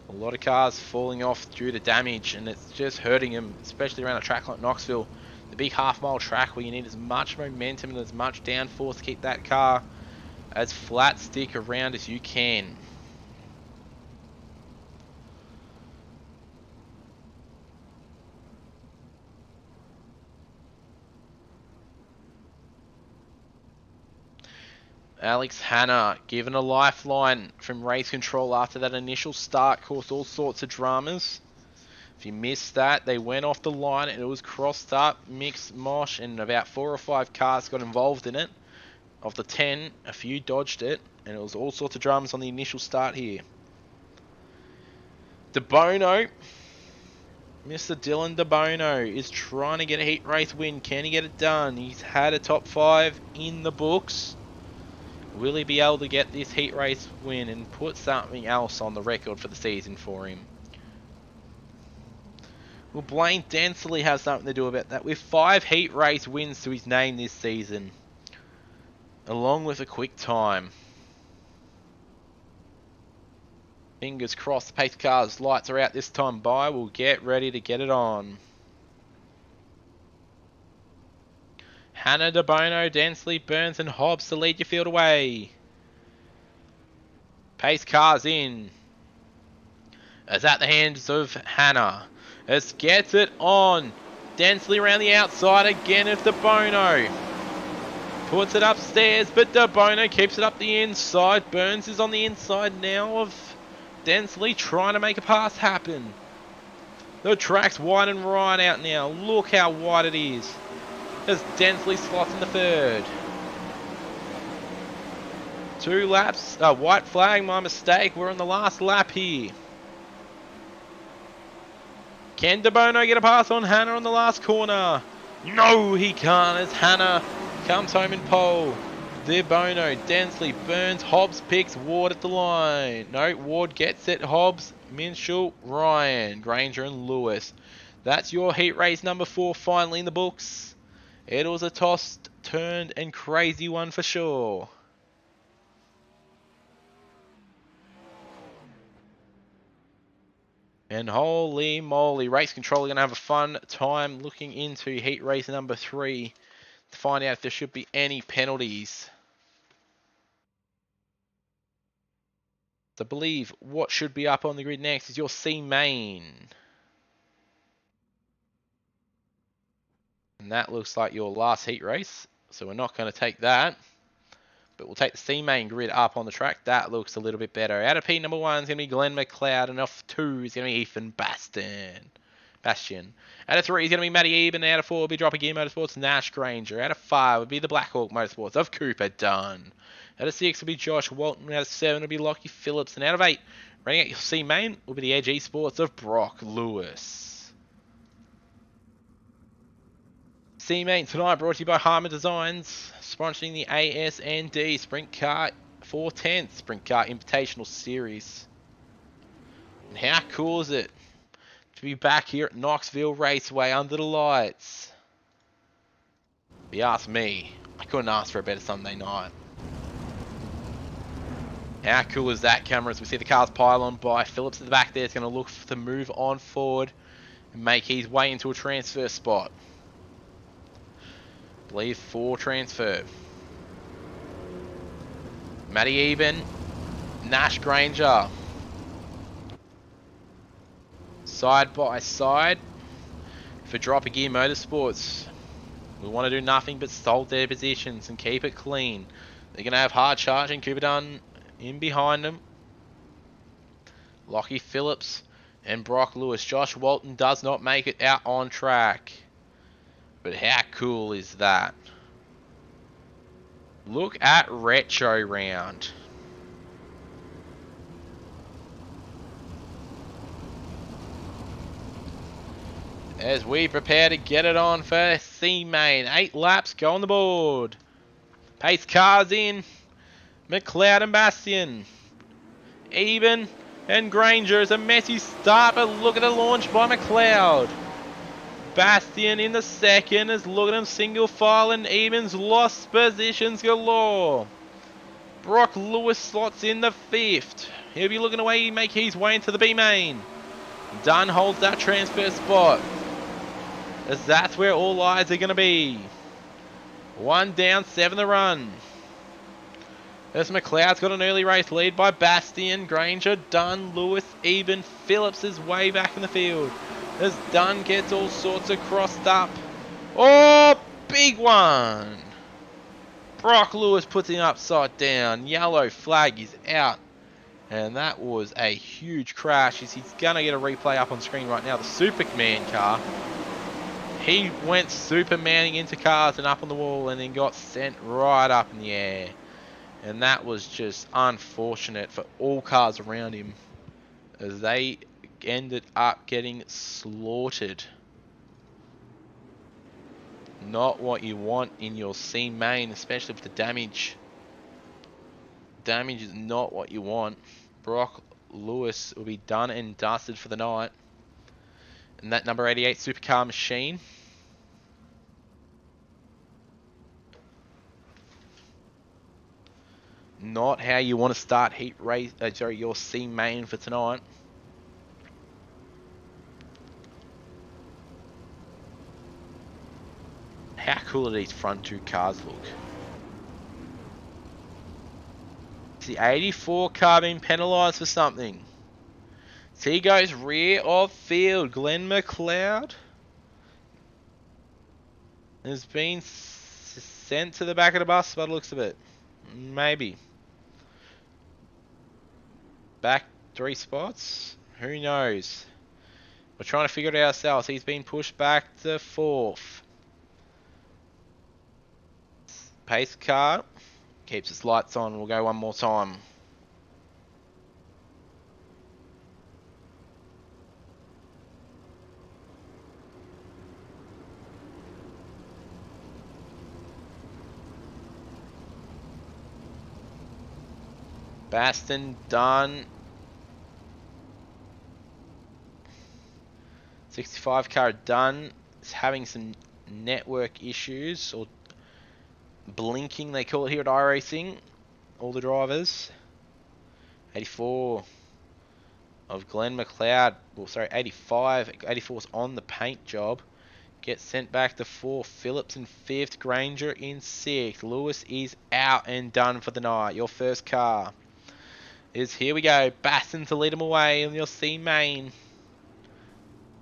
A lot of cars falling off due to damage, and it's just hurting them, especially around a track like Knoxville. The big half-mile track where you need as much momentum and as much downforce to keep that car as flat stick around as you can. Alex Hannah given a lifeline from Race Control after that initial start, caused all sorts of dramas. If you missed that, they went off the line and it was crossed up, mixed mosh, and about 4 or 5 cars got involved in it. Of the 10, a few dodged it, and it was all sorts of dramas on the initial start here. DeBono, Mr. Dylan DeBono is trying to get a heat race win. Can he get it done? He's had a top 5 in the books. Will he be able to get this heat race win and put something else on the record for the season for him? Will Blaine Densley have something to do about that? With 5 heat race wins to his name this season, along with a quick time. Fingers crossed the pace car's lights are out this time by. We'll get ready to get it on. Hannah, DeBono, Densley, Burns and Hobbs to lead your field away. Pace car's in. It's at the hands of Hannah. It gets it on. Densley around the outside again of DeBono. Puts it upstairs, but DeBono keeps it up the inside. Burns is on the inside now of Densley, trying to make a pass happen. The track's wide and right out now. Look how wide it is. As Densley slots in the third. 2 laps. White flag, my mistake. We're on the last lap here. Can DeBono get a pass on Hannah on the last corner? No, he can't, as Hannah comes home in pole. DeBono, Densley, Burns, Hobbs picks Ward at the line. No, Ward gets it. Hobbs, Minshall, Ryan, Granger and Lewis. That's your heat race number 4 finally in the books. It was a tossed, turned and crazy one for sure. And holy moly, race control are going to have a fun time looking into heat race number 3 to find out if there should be any penalties. So I believe what should be up on the grid next is your C main. And that looks like your last heat race. So we're not going to take that. But we'll take the C main grid up on the track. That looks a little bit better. Out of P number 1 is going to be Glenn McLeod. And off 2 is going to be Ethan Bastian. Out of 3 is going to be Matty Eben. Out of 4 will be Dropping Gear Motorsports Nash Granger. Out of 5 will be the Blackhawk Motorsports of Cooper Dunn. Out of 6 will be Josh Walton. Out of 7 will be Lockie Phillips. And out of 8, running out your C main will be the Edge Esports of Brock Lewis. C main tonight brought to you by Harmer Designs, sponsoring the ASND Sprintcar 410 Sprintcar Invitational Series. And how cool is it to be back here at Knoxville Raceway under the lights? If you ask me, I couldn't ask for a better Sunday night. How cool is that, cameras? We see the cars pile on by. Phillips at the back there is going to look to move on forward and make his way into a transfer spot. I believe 4 transfer. Matty Eben, Nash Granger. Side by side for Dropping Gear Motorsports. We want to do nothing but hold their positions and keep it clean. They're going to have hard charging Cooper Dunn in behind them. Lockie Phillips and Brock Lewis. Josh Walton does not make it out on track. But how cool is that? Look at Retro Round. As we prepare to get it on for C main. 8 laps go on the board. Pace cars in. McLeod and Bastian. Eben and Granger is a messy start, but look at the launch by McLeod. Bastian in the second as look at him single file, and Eben's lost positions galore. Brock Lewis slots in the 5th. He'll be looking away, make his way into the B main. Dunn holds that transfer spot, as that's where all eyes are going to be. 1 down, 7 to run. As McLeod's got an early race lead by Bastian, Granger, Dunn, Lewis, Eben, Phillips is way back in the field. As Dunn gets all sorts of crossed up. Oh, big one. Brock Lewis puts him upside down. Yellow flag is out. And that was a huge crash. He's going to get a replay up on screen right now. The Superman car. He went Supermaning into cars and up on the wall and then got sent right up in the air. And that was just unfortunate for all cars around him, as they ended up getting slaughtered. Not what you want in your C main, especially with the damage. Damage is not what you want. Brock Lewis will be done and dusted for the night. And that number 88 supercar machine. Not how you want to start heat race. Your C main for tonight. How cool do these front two cars look? Is the 84 car being penalised for something? So he goes rear of field. Glenn McLeod has been sent to the back of the bus by the looks of it. Maybe. Back 3 spots? Who knows? We're trying to figure it out ourselves. He's been pushed back to 4th. Pace car. Keeps its lights on. We'll go one more time. Baston done. 65 car done. It's having some network issues, or blinking they call it here at iRacing. All the drivers. 84 of Glenn McLeod. Well, sorry, 85. 84's on the paint job. Gets sent back to 4th. Phillips in 5th. Granger in 6th. Lewis is out and done for the night. Your first car is, here we go, Baston to lead him away on your C main.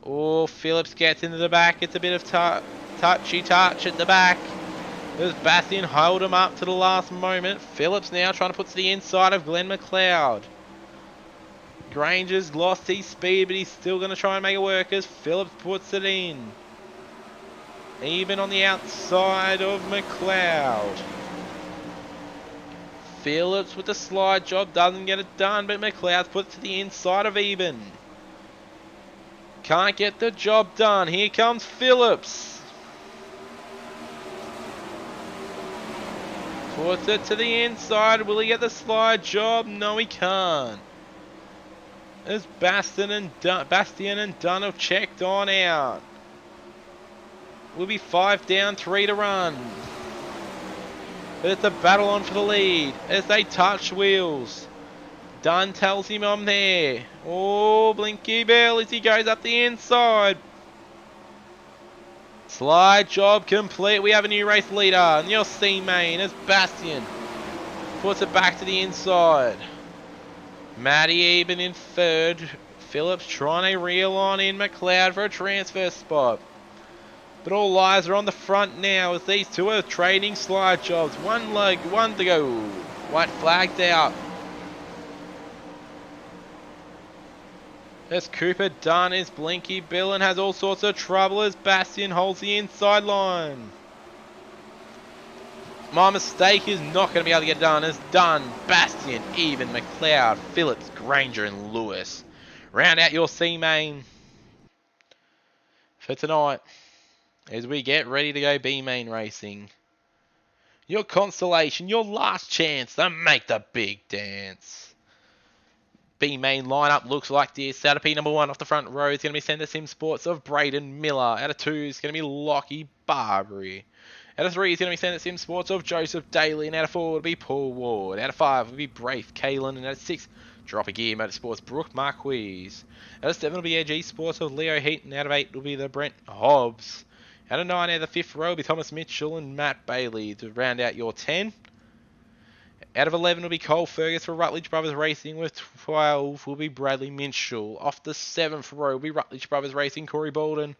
Oh, Phillips gets into the back. It's a bit of touchy touch at the back. As Bastion hold him up to the last moment. Phillips now trying to put to the inside of Glenn McLeod. Granger's lost his speed, but he's still going to try and make it work as Phillips puts it in. Even on the outside of McLeod. Phillips with the slide job doesn't get it done, but McLeod puts it to the inside of Even. Can't get the job done. Here comes Phillips. Puts it to the inside. Will he get the slide job? No, he can't. As Bastion and Dunn have checked on out. We'll be 5 down, 3 to run. But it's a battle on for the lead as they touch wheels. Dunn tells him I'm there. Oh, Blinky Bell as he goes up the inside. Slide job complete. We have a new race leader. And your C main as Bastion puts it back to the inside. Matty Eben in 3rd. Phillips trying to reel on in McLeod for a transfer spot. But all eyes are on the front now as these two are trading slide jobs. One to go. White flagged out. As Cooper Dunn is Blinky Bill and has all sorts of trouble as Bastion holds the inside line. My mistake is not going to be able to get done as Dunn, Bastion, Even, McLeod, Phillips, Granger and Lewis round out your C main for tonight. As we get ready to go B main racing. Your constellation, your last chance to make the big dance. B main lineup looks like this. Out of P number 1 off the front row is going to be Centre Sim Sports of Braden Miller. Out of 2 is going to be Lockie Barbary. Out of 3 is going to be Centre Sim Sports of Joseph Daly. And out of 4 will be Paul Ward. Out of 5 will be Braith Kalen. And out of 6, Drop a Gear Motorsports Brooke Marquise. Out of 7 will be Edge Esports of Leo Heaton. Out of 8 will be the Brent Hobbs. Out of 9, out of the 5th row will be Thomas Mitchell and Matt Bailey to round out your 10. Out of 11 will be Cole Fergus for Rutledge Brothers Racing. With 12 will be Bradley Minshall. Off the 7th row will be Rutledge Brothers Racing, Corey Bolden.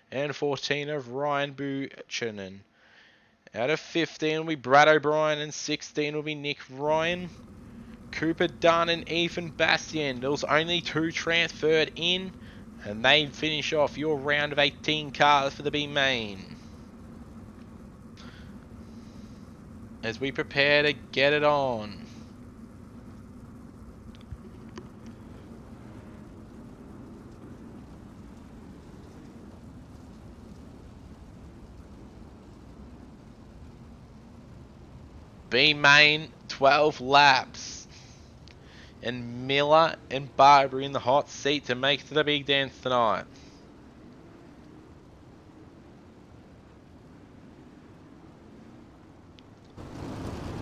And 14 of Ryan Buchanan. Out of 15 will be Brad O'Brien and 16 will be Nick Ryan. Cooper Dunn and Ethan Bastion. There was only 2 transferred in. And they finish off your round of 18 cars for the B main. As we prepare to get it on. B main, 12 laps. And Miller and Barbary in the hot seat to make it to the big dance tonight.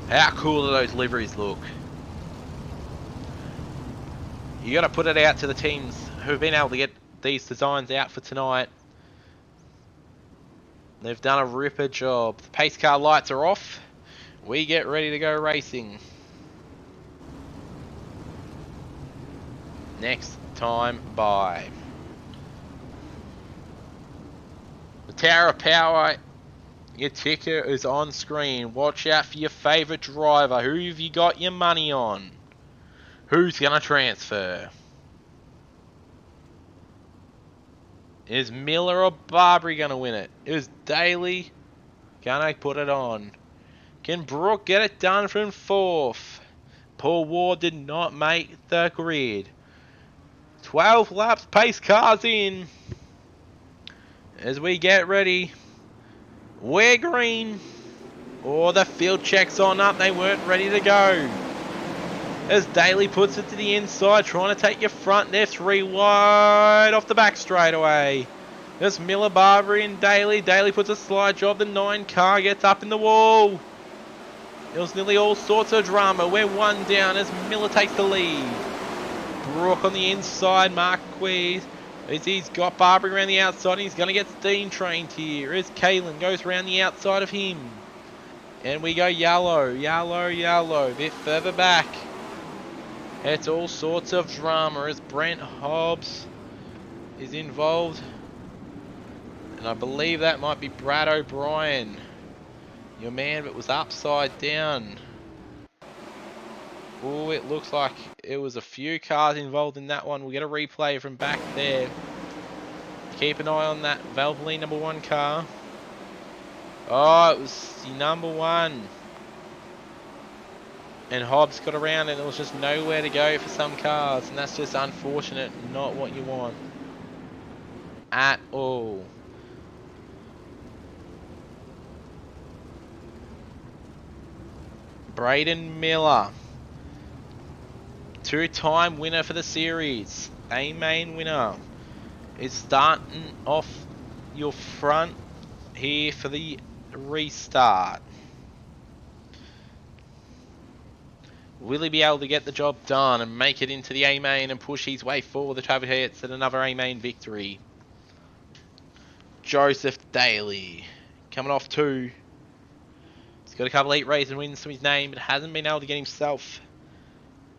How cool do those liveries look? You got to put it out to the teams who've been able to get these designs out for tonight. They've done a ripper job. The pace car lights are off. We get ready to go racing. Next time by. The Tower of Power. Your ticker is on screen. Watch out for your favourite driver. Who have you got your money on? Who's going to transfer? Is Miller or Barbary going to win it? Is Daly going to put it on? Can Brooke get it done from 4th? Paul Ward did not make the grid. 12 laps, pace cars in. As we get ready. We're green. Oh, the field checks on up. They weren't ready to go. As Daly puts it to the inside, trying to take your front. They're 3 wide off the back straightaway. There's Miller, Barbary and Daly. Daly puts a slide job. The 9 car gets up in the wall. It was nearly all sorts of drama. We're 1 down as Miller takes the lead. Brooke on the inside. Marquis. As he's got Barbary around the outside, he's going to get steam trained here. As Kalen goes around the outside of him. And we go yellow, yellow, yellow. A bit further back. It's all sorts of drama as Brent Hobbs is involved. And I believe that might be Brad O'Brien. Your man, but was upside down. Oh, it looks like it was a few cars involved in that one. We'll get a replay from back there. Keep an eye on that Valvoline number 1 car. Oh, it was the number 1. And Hobbs got around and it was just nowhere to go for some cars. And that's just unfortunate. Not what you want. At all. Braden Miller. 2-time winner for the series. A main winner. Is starting off your front here for the restart. Will he be able to get the job done and make it into the A main and push his way forward the traffic hits at another A main victory? Joseph Daly coming off 2. He's got a couple 8 race and wins to his name, but hasn't been able to get himself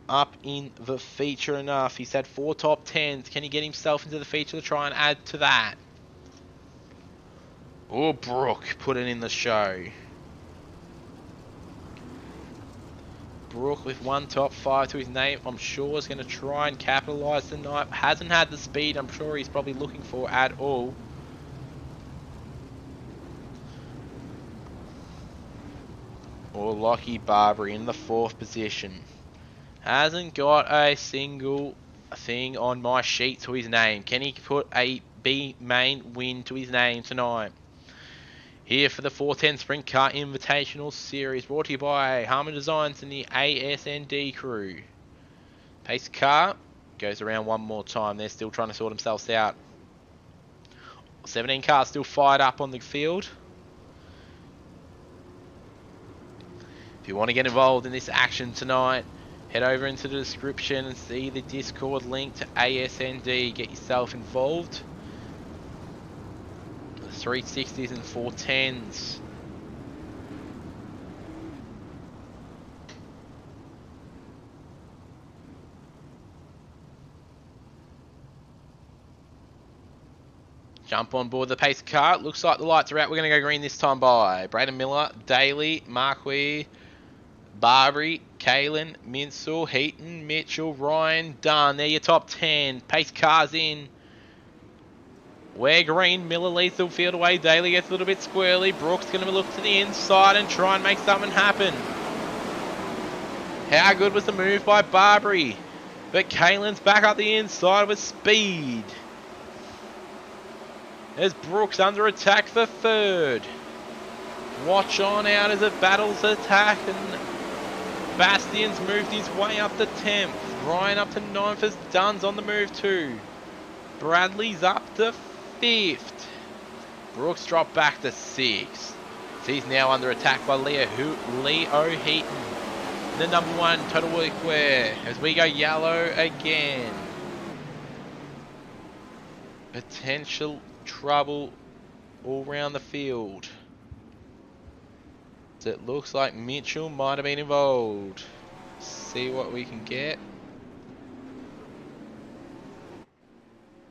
up in the feature enough. He's had 4 top 10s. Can he get himself into the feature to try and add to that? Oh, Brooke put it in the show. Brooke with 1 top 5 to his name. I'm sure is going to try and capitalise tonight. Hasn't had the speed I'm sure he's probably looking for at all. Or Lockie Barbary in the 4th position. Hasn't got a single thing on my sheet to his name. Can he put a B main win to his name tonight? Here for the 410 Sprint Car Invitational Series, brought to you by Harman Designs and the ASND crew. Pace car goes around one more time. They're still trying to sort themselves out. 17 cars still fired up on the field. If you want to get involved in this action tonight, head over into the description and see the Discord link to ASND. Get yourself involved. 360s and 410s. Jump on board the pace car. Looks like the lights are out. We're going to go green this time by Braden Miller, Daly, Marquis, Barbary, Kalen, Minsell, Heaton, Mitchell, Ryan, Dunn. They're your top 10. Pace cars in. We're green. Miller leads the field away. Daly gets a little bit squirrely. Brooks going to look to the inside and try and make something happen. How good was the move by Barbary? But Kalen's back up the inside with speed. There's Brooks under attack for 3rd. Watch on out as it battles attack, and Bastian's moved his way up to 10th. Ryan up to 9th as Dunn's on the move too. Bradley's up to 5th. Brooks dropped back to 6th. He's now under attack by Leo Heaton. The number 1 Total Workwear as we go yellow again. Potential trouble all around the field. So it looks like Mitchell might have been involved. See what we can get.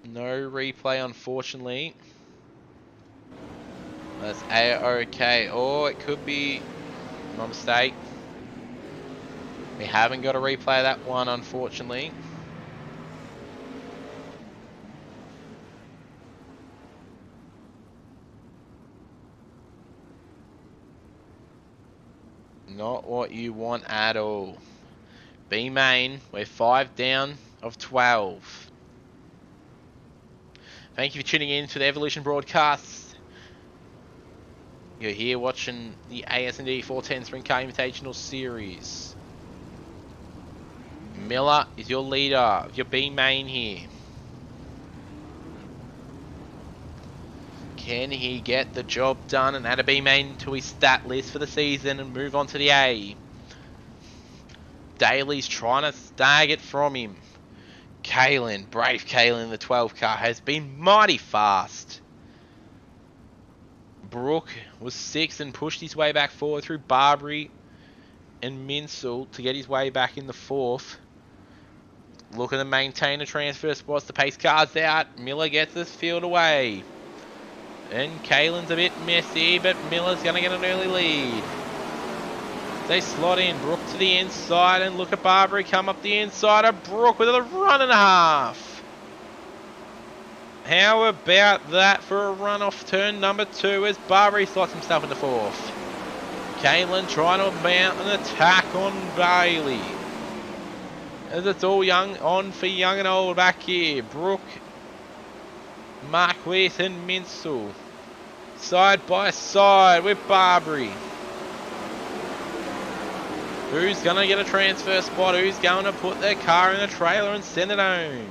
No replay, unfortunately. That's A-OK. Oh, it could be my mistake. We haven't got a replay of that one, unfortunately. Not what you want at all. B main, we're 5 down of 12. Thank you for tuning in to the Evolution broadcast. You're here watching the AS&D 410 Sprintcar Invitational Series. Miller is your leader of your B main here. Can he get the job done and add a B main to his stat list for the season and move on to the A? Daly's trying to stag it from him. Kalen, brave Kalen in the 12 car, has been mighty fast. Brooke was 6th and pushed his way back forward through Barbary and Minsell to get his way back in the 4th. Looking to maintain the transfer spots. The pace car's out. Miller gets this field away. And Kalen's a bit messy, but Miller's going to get an early lead. They slot in. Brooke to the inside, and look at Barbary come up the inside of Brooke with a run and a half. How about that for a run off turn number 2 as Barbary slots himself into 4th. Kalen trying to mount an attack on Bailey. As it's all young on for young and old back here. Brooke, Marquis and Minsell side by side with Barbary. Who's going to get a transfer spot? Who's going to put their car in a trailer and send it home?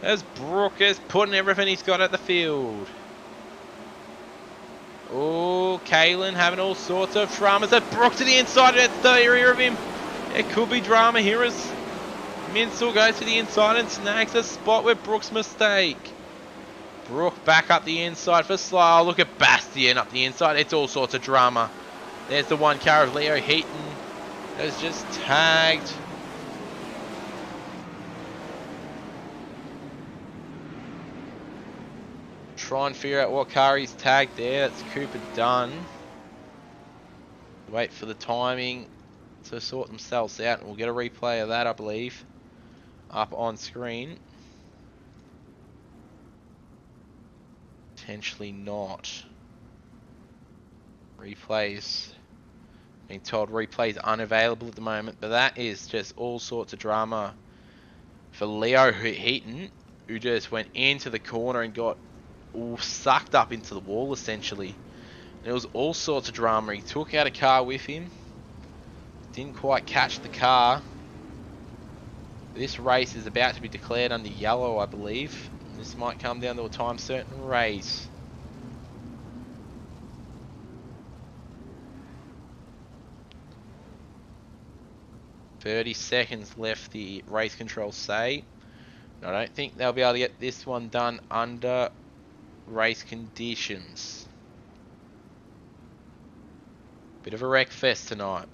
As Brooke is putting everything he's got at the field. Oh, Kalen having all sorts of dramas. At Brooke to the inside, that's the area of him. It could be drama here as Minsell goes to the inside and snags a spot with Brooke's mistake. Brooke back up the inside for Sly. Look at Bastian up the inside. It's all sorts of drama. There's the 1 car of Leo Heaton that's just tagged. Try and figure out what car he's tagged there. That's Cooper Dunn. Wait for the timing to sort themselves out, and we'll get a replay of that, I believe, up on screen. Potentially not. Replays, being told replays unavailable at the moment, but that is just all sorts of drama for Leo Heaton, who just went into the corner and got sucked up into the wall essentially. There was all sorts of drama. He took out a car with him. Didn't quite catch the car. This race is about to be declared under yellow, I believe. This might come down to a time certain race. "30 seconds left," the race controls say. I don't think they'll be able to get this one done under race conditions. Bit of a wreck fest tonight.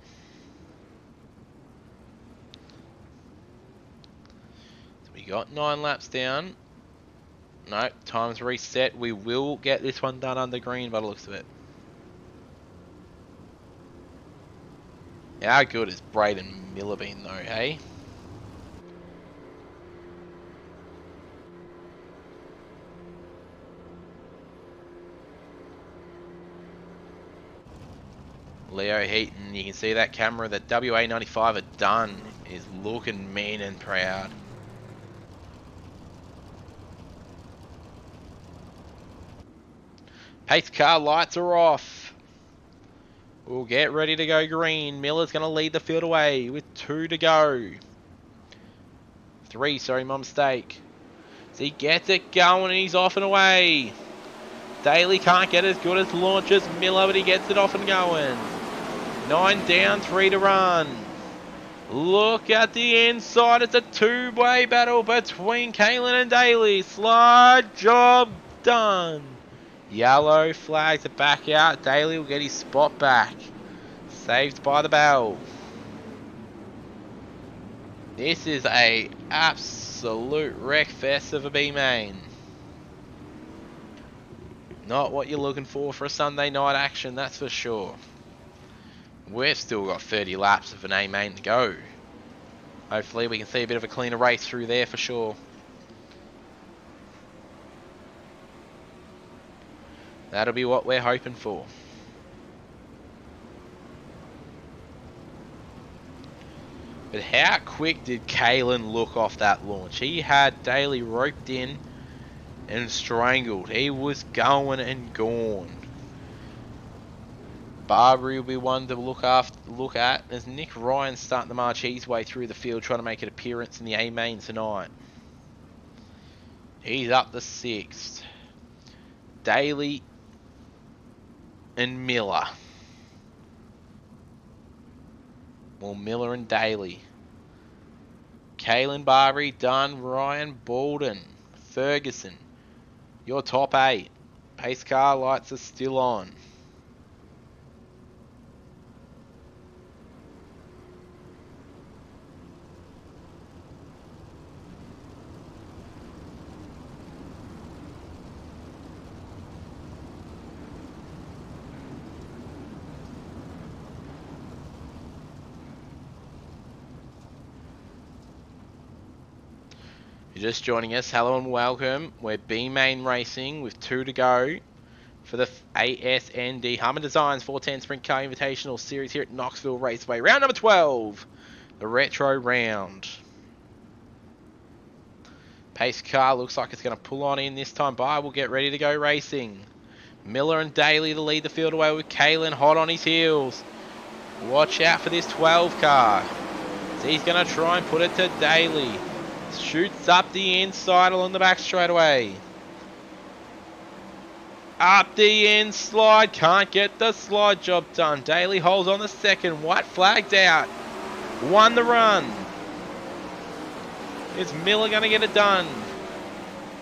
So we got 9 laps down. No, time's reset. We will get this one done under green by the looks of it. How good has Braden Miller been though, hey? Leo Heaton, you can see that camera that WA95 had done is looking mean and proud. Pace car lights are off. We'll get ready to go green. Miller's going to lead the field away with 2 to go. 3, sorry, my mistake. So he gets it going and he's off and away. Daly can't get as good as launch as Miller, but he gets it off and going. 9 down, 3 to run. Look at the inside. It's a two-way battle between Kaylin and Daly. Slide job done. Yellow flags it back out. Daly will get his spot back. Saved by the bell. This is a absolute wreck fest of a B-main. Not what you're looking for a Sunday night action, that's for sure. We've still got 30 laps of an A-main to go. Hopefully we can see a bit of a cleaner race through there for sure. That'll be what we're hoping for. But how quick did Kalen look off that launch? He had Daly roped in and strangled. He was going and gone. Barbary will be one to look at as Nick Ryan's starting to march his way through the field, trying to make an appearance in the A-main tonight. He's up to 6th. Daly and Miller. Well, Miller and Daly. Kalen, Barbary, Dunn, Ryan, Baldwin, Ferguson. Your top 8. Pace car lights are still on. You're just joining us, hello and welcome. We're B-Main Racing with 2 to go for the ASND Hummer Designs 410 Sprintcar Invitational Series here at Knoxville Raceway. Round number 12, the retro round. Pace car looks like it's going to pull on in this time by. We'll get ready to go racing. Miller and Daly to lead the field away with Kalen hot on his heels. Watch out for this 12 car. So he's going to try and put it to Daly. Shoots up the inside along the back straightaway. Up the end slide. Can't get the slide job done. Daly holds on the second. White flagged out. Won the run. Is Miller going to get it done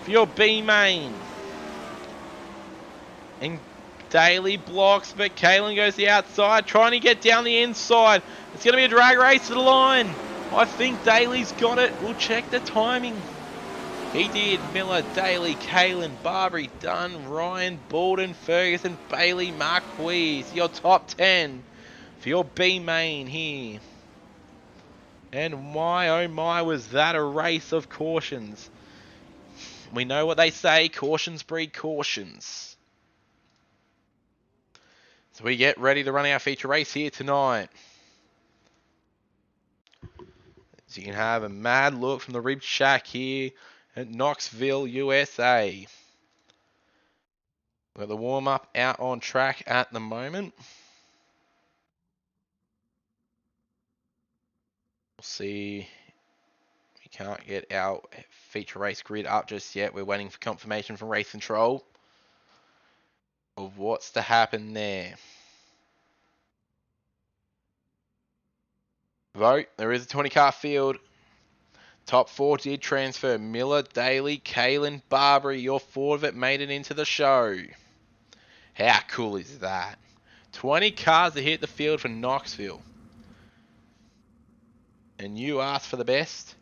for your B-main? And Daly blocks, but Kalen goes the outside, trying to get down the inside. It's going to be a drag race to the line. I think Daly's got it. We'll check the timing. He did. Miller, Daly, Kalen, Barbary, Dunn, Ryan, Baldwin, Ferguson, Bailey, Marquise. Your top 10 for your B-main here. And my oh my, was that a race of cautions. We know what they say, cautions breed cautions. So we get ready to run our feature race here tonight. So you can have a mad look from the Rib Shack here at Knoxville, USA. We've got the warm-up out on track at the moment. We'll see. We can't get our feature race grid up just yet. We're waiting for confirmation from Race Control of what's to happen there. Vote. There is a 20-car field. Top 4 did transfer. Miller, Daly, Kalen, Barbary. Your 4 of it made it into the show. How cool is that? 20 cars that hit the field for Knoxville. And you asked for the best.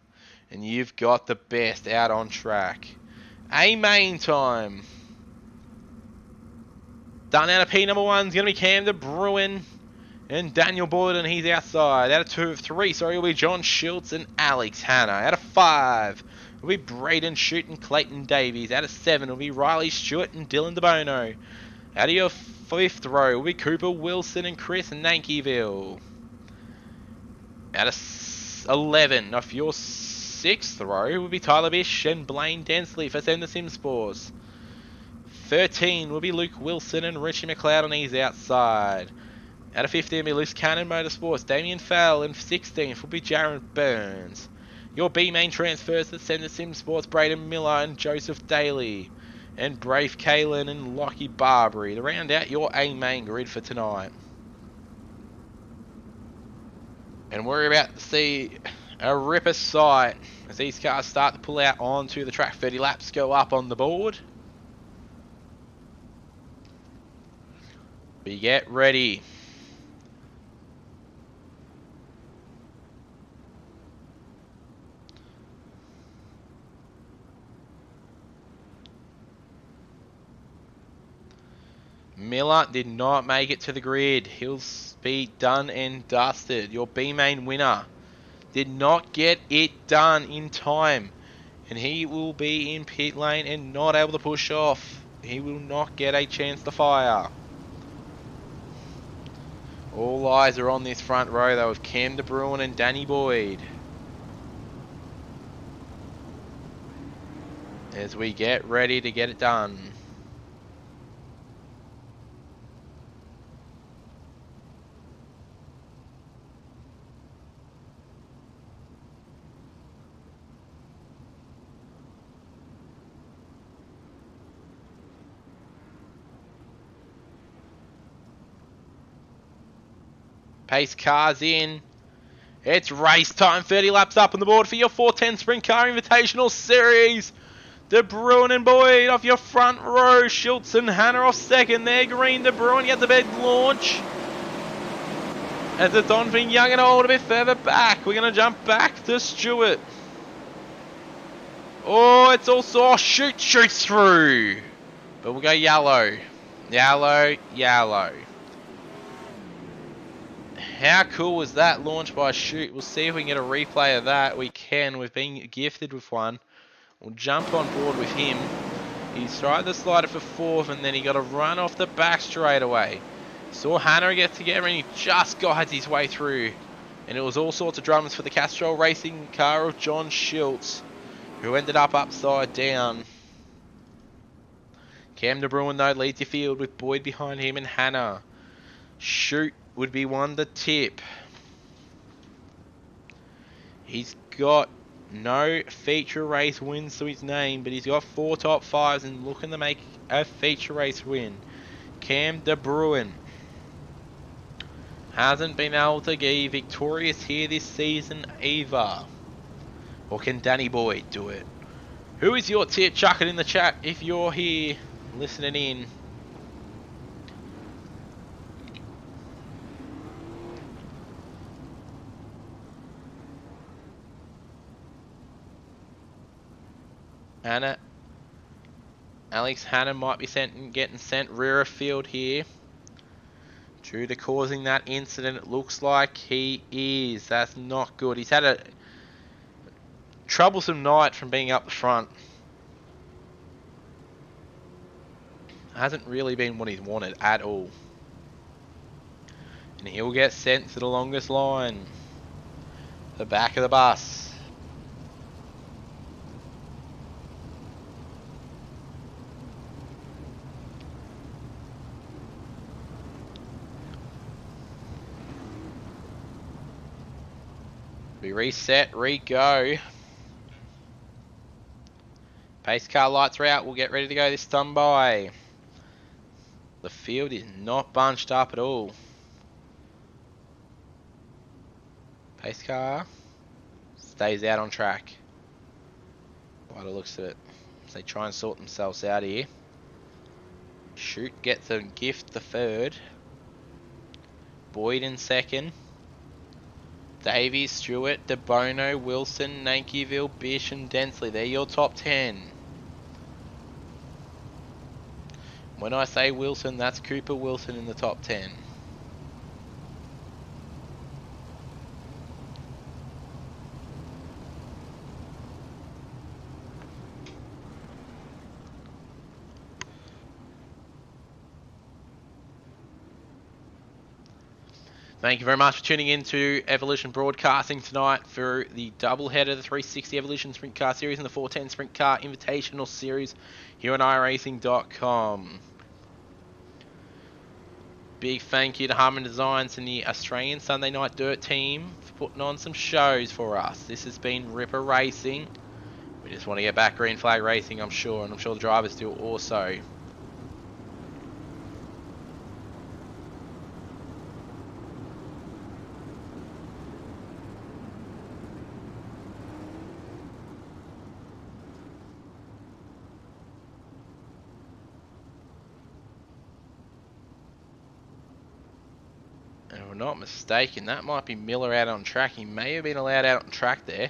And you've got the best out on track. A-main time. Done out of P number 1 is going to be Camden Bruin. And Daniel Boyden, he's outside. Out of 3, will be John Schultz and Alex Hanna. Out of 5 will be Braden Shute and Clayton Davies. Out of 7 will be Riley Stewart and Dylan DeBono. Out of your 5th row will be Cooper Wilson and Chris Nankyville. Out of 11 off your 6th row will be Tyler Bish and Blaine Densley for Send the Sim Sports. 13 will be Luke Wilson and Richie McLeod on his outside. Out of 15 will be Loose Cannon Motorsports, Damien Fell, and 16th will be Jared Burns. Your B main transfers to Centre Sim Sports, Braden Miller and Joseph Daly, and Brave Kalen and Lockie Barbary to round out your A main grid for tonight. And we're about to see a ripper sight as these cars start to pull out onto the track. 30 laps go up on the board. We get ready. Miller did not make it to the grid. He'll be done and dusted. Your B main winner did not get it done in time, and he will be in pit lane and not able to push off. He will not get a chance to fire. All eyes are on this front row though of Cam De Bruin and Danny Boyd as we get ready to get it done. Pace cars in. It's race time. 30 laps up on the board for your 410 Sprint Car Invitational Series. De Bruin and Boyd off your front row. Schultz and Hannah off second there. Green De Bruin gets the big launch. As it's on for Young and Old a bit further back. We're going to jump back to Stewart. Oh, it's also... Oh, shoots through. But we'll go yellow. Yellow. How cool was that launch by Shoot? We'll see if we can get a replay of that. We can. We've been gifted with one. We'll jump on board with him. He tried the slider for fourth, and then he got a run off the back straight away. Saw Hannah get together, and he just guides his way through. And it was all sorts of dramas for the Castrol Racing car of John Schultz, who ended up upside down. Cam De Bruin, though, leads your field with Boyd behind him and Hannah. Shoot would be one to tip. He's got no feature race wins to his name, but he's got 4 top 5s and looking to make a feature race win. Cam De Bruin hasn't been able to get victorious here this season either. Or can Danny Boyd do it? Who is your tip? Chuck it in the chat if you're here listening in. Alex Hannah might be getting sent rear of field here due to causing that incident. It looks like he is. That's not good. He's had a troublesome night from being up the front. Hasn't really been what he's wanted at all. And he'll get sent to the longest line. The back of the bus. We reset, re-go. Pace car lights are out. We'll get ready to go this time by. The field is not bunched up at all. Pace car stays out on track. By the looks of it. As they try and sort themselves out here. Shoot gets a gift the third. Boyd in second. Davies, Stewart, DeBono, Wilson, Nankiville, Bish and Densley. They're your top 10. When I say Wilson, that's Cooper Wilson in the top 10. Thank you very much for tuning in to Evolution Broadcasting tonight for the doubleheader of the 360 Evolution Sprint Car Series and the 410 Sprint Car Invitational Series here on iRacing.com. Big thank you to Harmon Designs and the Australian Sunday Night Dirt team for putting on some shows for us. This has been Ripper Racing. We just want to get back green flag racing, I'm sure, and I'm sure the drivers do also. And if I'm not mistaken, that might be Miller out on track. He may have been allowed out on track there.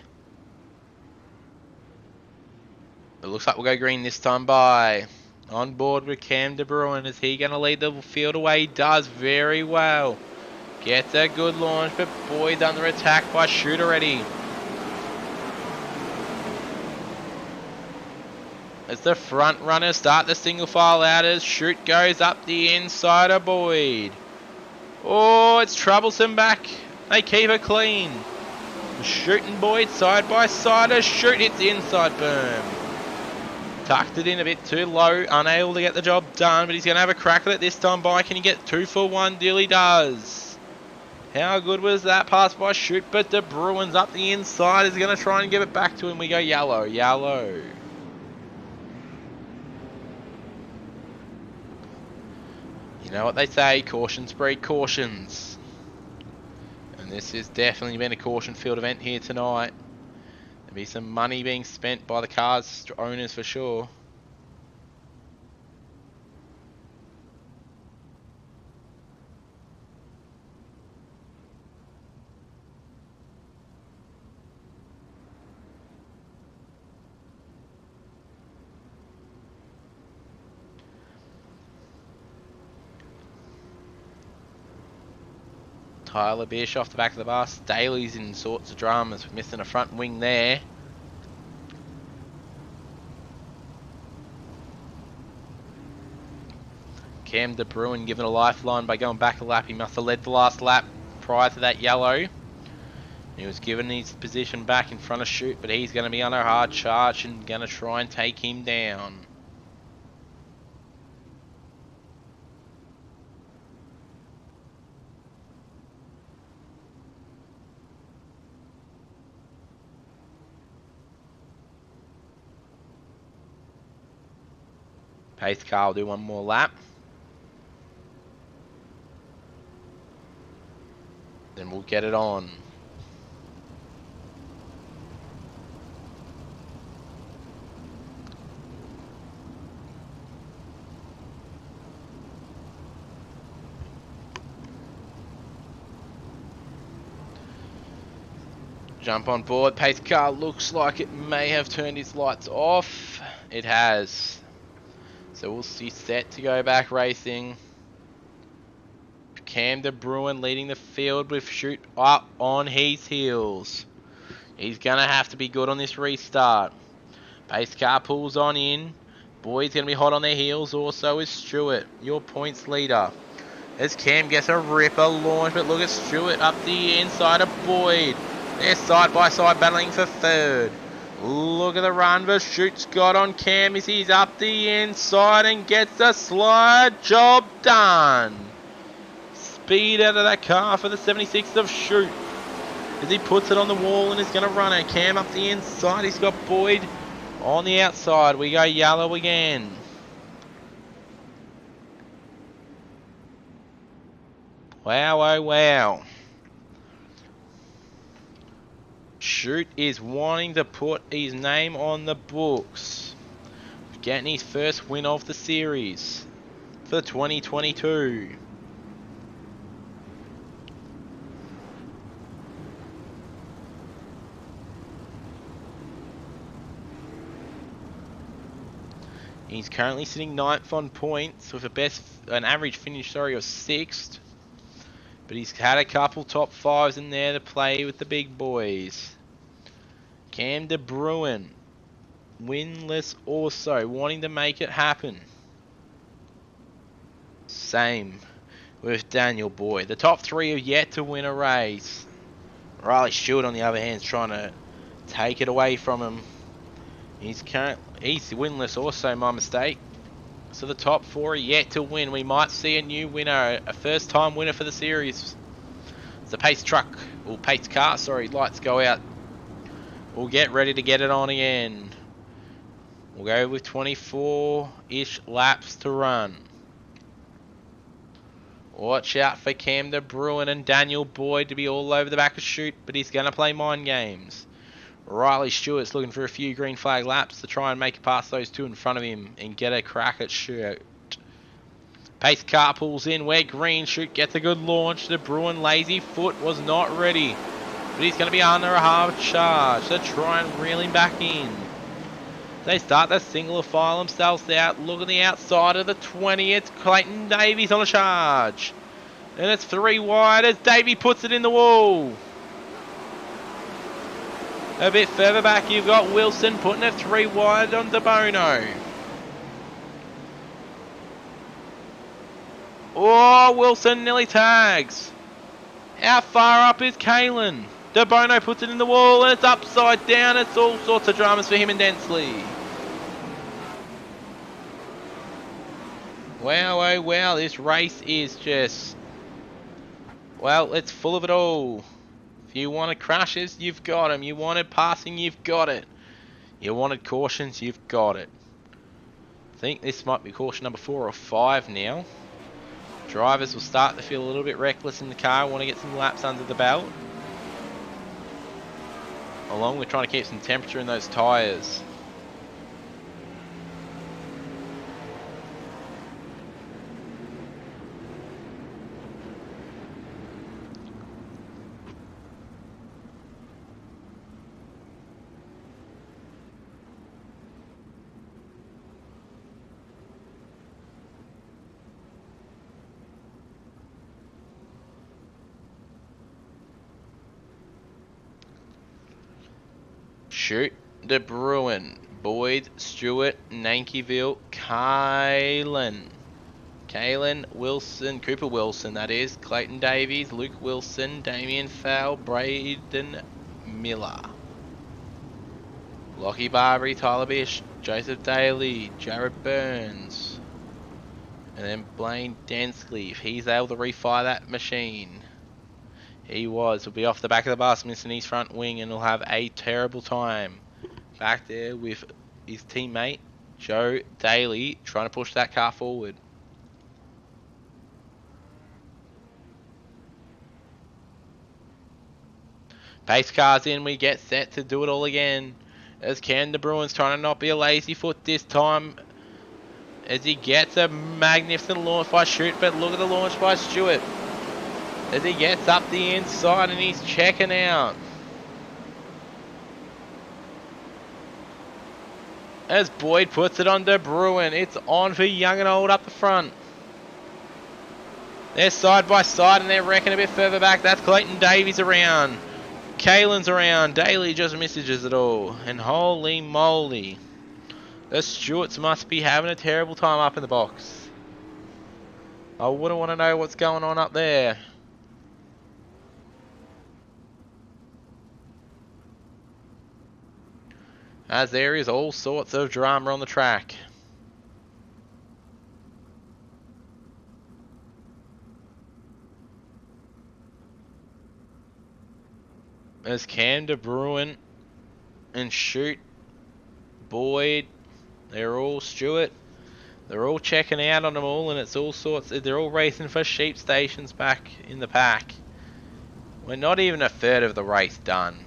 It looks like we'll go green this time by. On board with Cam De Bruin. Is he going to lead the field away? He does very well. Gets a good launch, but Boyd's under attack by Shoot already. As the front runners start the single file ladders, Shoot goes up the inside of Boyd. Oh, it's troublesome back. They keep it clean. Shoot and Boyd side by side as Shoot hits the inside berm. Tucked it in a bit too low, unable to get the job done, but he's going to have a crack at it this time by. Can he get 2 for 1? Deal he does. How good was that pass by Shoot? But De Bruin's up the inside. Is going to try and give it back to him. We go yellow, yellow. You know what they say, cautions breed cautions. And this has definitely been a caution field event here tonight. There'll be some money being spent by the car's owners for sure. Tyler Bish off the back of the bus. Daly's in sorts of dramas, missing a front wing there. Cam De Bruin given a lifeline by going back a lap. He must have led the last lap prior to that yellow. He was given his position back in front of Shoot, but he's going to be under hard charge and going to try and take him down. Pace car will do one more lap. Then we'll get it on. Jump on board. Pace car looks like it may have turned its lights off. It has. So we'll see set to go back racing. Cam De Bruin leading the field with Shoot up on his heels. He's going to have to be good on this restart. Pace car pulls on in. Boyd's going to be hot on their heels. Also is Stewart, your points leader. As Cam gets a ripper launch, but look at Stewart up the inside of Boyd. They're side by side battling for third. Look at the run the Shoot's got on Cam as he's up the inside and gets the slide. Job done. Speed out of that car for the 76 of Shoot as he puts it on the wall and is going to run it. Cam up the inside. He's got Boyd on the outside. We go yellow again. Wow, oh wow. Shoot is wanting to put his name on the books. Getting his first win of the series for 2022. He's currently sitting 9th on points with an average finish of 6th. But he's had a couple top 5s in there to play with the big boys. Cam De Bruin, winless also, wanting to make it happen. Same with Daniel Boyd. The top 3 have yet to win a race. Riley Stewart, on the other hand, is trying to take it away from him. He's winless also, my mistake. So the top 4 are yet to win. We might see a new winner, a first-time winner for the series. It's a pace truck, or pace car, sorry, lights go out. We'll get ready to get it on again. We'll go with 24-ish laps to run. Watch out for Cam de Bruin and Daniel Boyd to be all over the back of chute, but he's going to play mind games. Riley Stewart's looking for a few green flag laps to try and make it past those 2 in front of him and get a crack at chute. Pace car pulls in where green chute gets a good launch. De Bruin lazy foot was not ready, but he's going to be under a hard charge to try and reel him back in. They start to single file themselves out. Look at the outside of the 20. It's Clayton Davies on a charge. And it's 3 wide as Davey puts it in the wall. A bit further back, you've got Wilson putting it 3 wide on De Bono. Oh, Wilson nearly tags. How far up is Kalen? De Bono puts it in the wall and it's upside down. It's all sorts of dramas for him and Densley. Wow, oh wow, this race is just... well, it's full of it all. If you wanted crashes, you've got them. You wanted passing, you've got it. You wanted cautions, you've got it. I think this might be caution number 4 or 5 now. Drivers will start to feel a little bit reckless in the car, want to get some laps under the belt. Along with trying to keep some temperature in those tyres. Shoot, De Bruin, Boyd, Stewart, Nankiville, Kalen, Wilson, Cooper Wilson that is, Clayton Davies, Luke Wilson, Damien Fowl, Braden Miller, Lockie Barbary, Tyler Bish, Joseph Daly, Jared Burns, and then Blaine Densley. If he's able to refire that machine. He was. He'll be off the back of the bus, missing his front wing, and he'll have a terrible time back there with his teammate, Joe Daly, trying to push that car forward. Pace cars in, we get set to do it all again. As Cam de Bruin's trying to not be a lazy foot this time. As he gets a magnificent launch by Chute, but look at the launch by Stewart. As he gets up the inside and he's checking out. As Boyd puts it on De Bruin, it's on for young and old up the front. They're side by side and they're wrecking a bit further back. That's Clayton Davies around. Kalen's around. Daly just misses it all. And holy moly. The Stewarts must be having a terrible time up in the box. I wouldn't want to know what's going on up there. As there is all sorts of drama on the track. As Cam de Bruin and Chute, Boyd, they're all Stewart. They're all checking out on them all, and it's all sorts. They're all racing for sheep stations back in the pack. We're not even a third of the race done.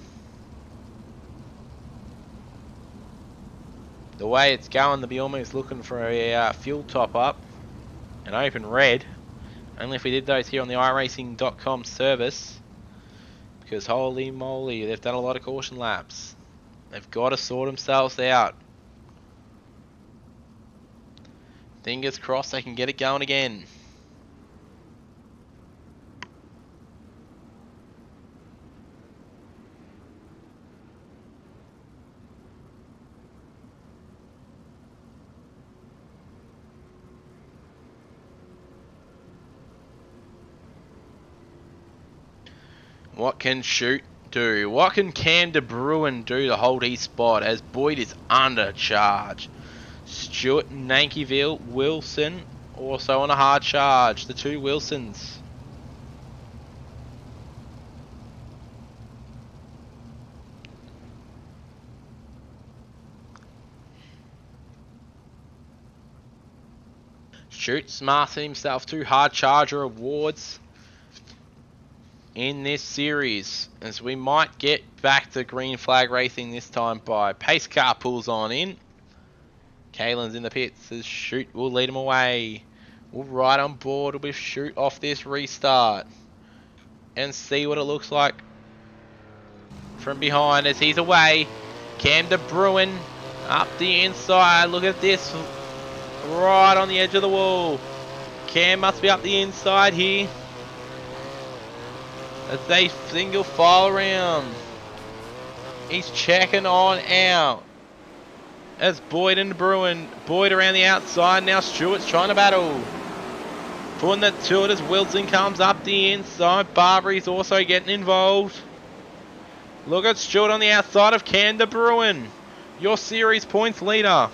The way it's going, they'll be almost looking for a fuel top up, an open red. Only if we did those here on the iRacing.com service. Because holy moly, they've done a lot of caution laps. They've got to sort themselves out. Fingers crossed they can get it going again. What can Chute do? What can Cam de Bruin do to hold his spot as Boyd is under charge? Stewart, Nankiville, Wilson, also on a hard charge. The two Wilsons. Stewart's marking himself to hard charger awards in this series, as we might get back to green flag racing this time by pace car pulls on in. Kalen's in the pits as Shoot will lead him away. We'll ride on board with Shoot off this restart and see what it looks like from behind as he's away. Cam de Bruin up the inside. Look at this, right on the edge of the wall. Cam must be up the inside here as they single file around. He's checking on out as Boyd and Bruin. Boyd around the outside. Now Stewart's trying to battle. Putting that to it as Wilson comes up the inside. Barbari's also getting involved. Look at Stewart on the outside of Cam de Bruin, your series points leader.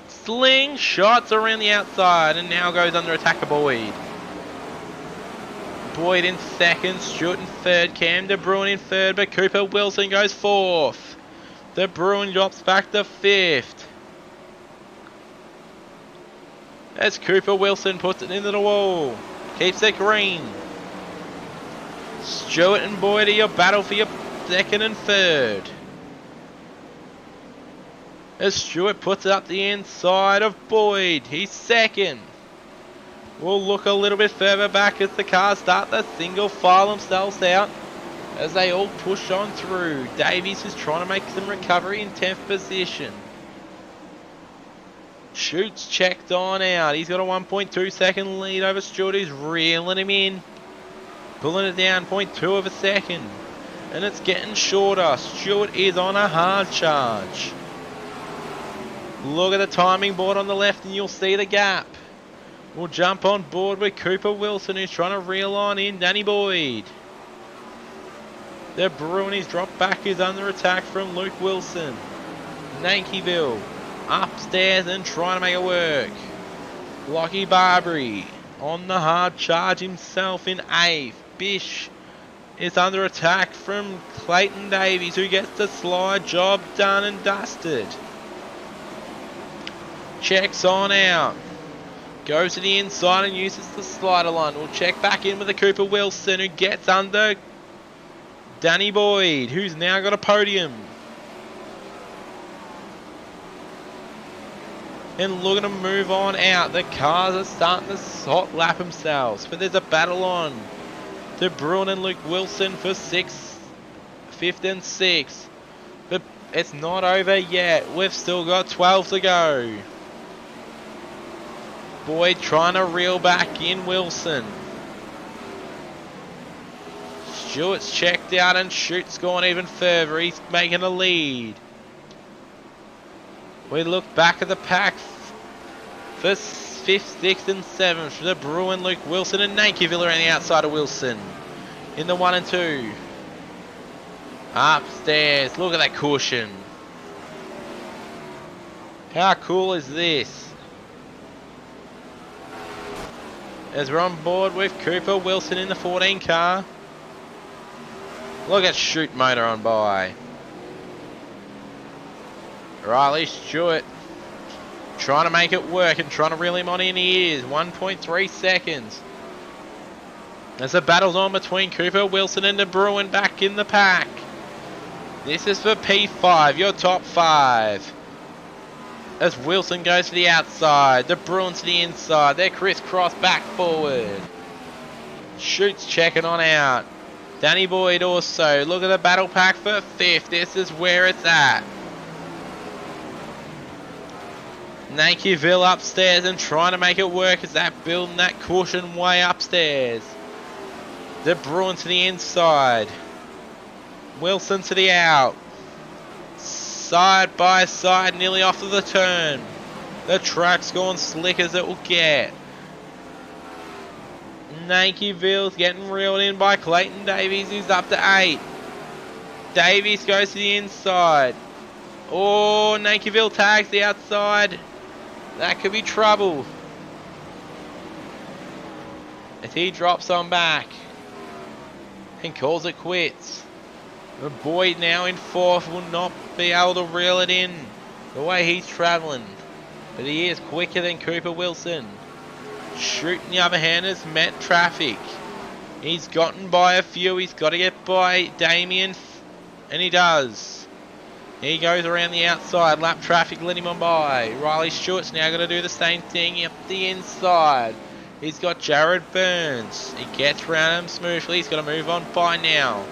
Slingshots around the outside and now goes under attack of Boyd. Boyd in second, Stewart in third, Cam de Bruin in third, but Cooper Wilson goes fourth. De Bruin drops back to fifth as Cooper Wilson puts it into the wall. Keeps it green. Stewart and Boyd are your battle for your second and third, as Stewart puts it up the inside of Boyd. He's second. We'll look a little bit further back as the cars start to single file themselves out as they all push on through. Davies is trying to make some recovery in 10th position. Shoots checked on out. He's got a 1.2 second lead over Stewart, who's reeling him in. Pulling it down 0.2 of a second. And it's getting shorter. Stewart is on a hard charge. Look at the timing board on the left and you'll see the gap. We'll jump on board with Cooper Wilson, who's trying to reel on in Danny Boyd. De Bruin is dropped back, is under attack from Luke Wilson. Nankiville upstairs and trying to make it work. Lockie Barbary on the hard charge himself in 8th. Bish is under attack from Clayton Davies, who gets the slide. Job done and dusted. Checks on out. Goes to the inside and uses the slider line. We'll check back in with the Cooper Wilson, who gets under Danny Boyd, who's now got a podium. And looking to move on out. The cars are starting to hot lap themselves, but there's a battle on. De Bruin and Luke Wilson for 6th, 5th and 6th. But it's not over yet. We've still got 12 to go. Boyd trying to reel back in Wilson. Stewart's checked out and Shoot's gone even further. He's making a lead. We look back at the pack for 5th, 6th and 7th for the Bruin, Luke Wilson and Nankiville around the outside of Wilson. In the 1 and 2. Upstairs. Look at that cushion. How cool is this? As we're on board with Cooper Wilson in the 14 car. Look at Shoot motor on by. Riley Stewart trying to make it work and trying to reel him on in. He is 1.3 seconds. As the battle's on between Cooper Wilson and De Bruin back in the pack. This is for P5, your top 5. As Wilson goes to the outside, De Bruin to the inside. They're crisscross back forward. Shoot's checking on out. Danny Boyd also. Look at the battle pack for 5th. This is where it's at. Nankiville upstairs and trying to make it work as they're building that cushion way upstairs. De Bruin to the inside. Wilson to the out. Side by side, nearly off of the turn. The track's gone slick as it will get. Nankiville's getting reeled in by Clayton Davies, who's up to 8. Davies goes to the inside. Oh, Knoxville tags the outside. That could be trouble. As he drops on back and calls it quits. The Boyd now in fourth will not be able to reel it in the way he's travelling. But he is quicker than Cooper Wilson. Shute, on the other hand, has met traffic. He's gotten by a few. He's got to get by Damien. And he does. He goes around the outside. Lap traffic let him on by. Riley Stewart's now going to do the same thing up the inside. He's got Jared Burns. He gets around him smoothly. He's got to move on by now.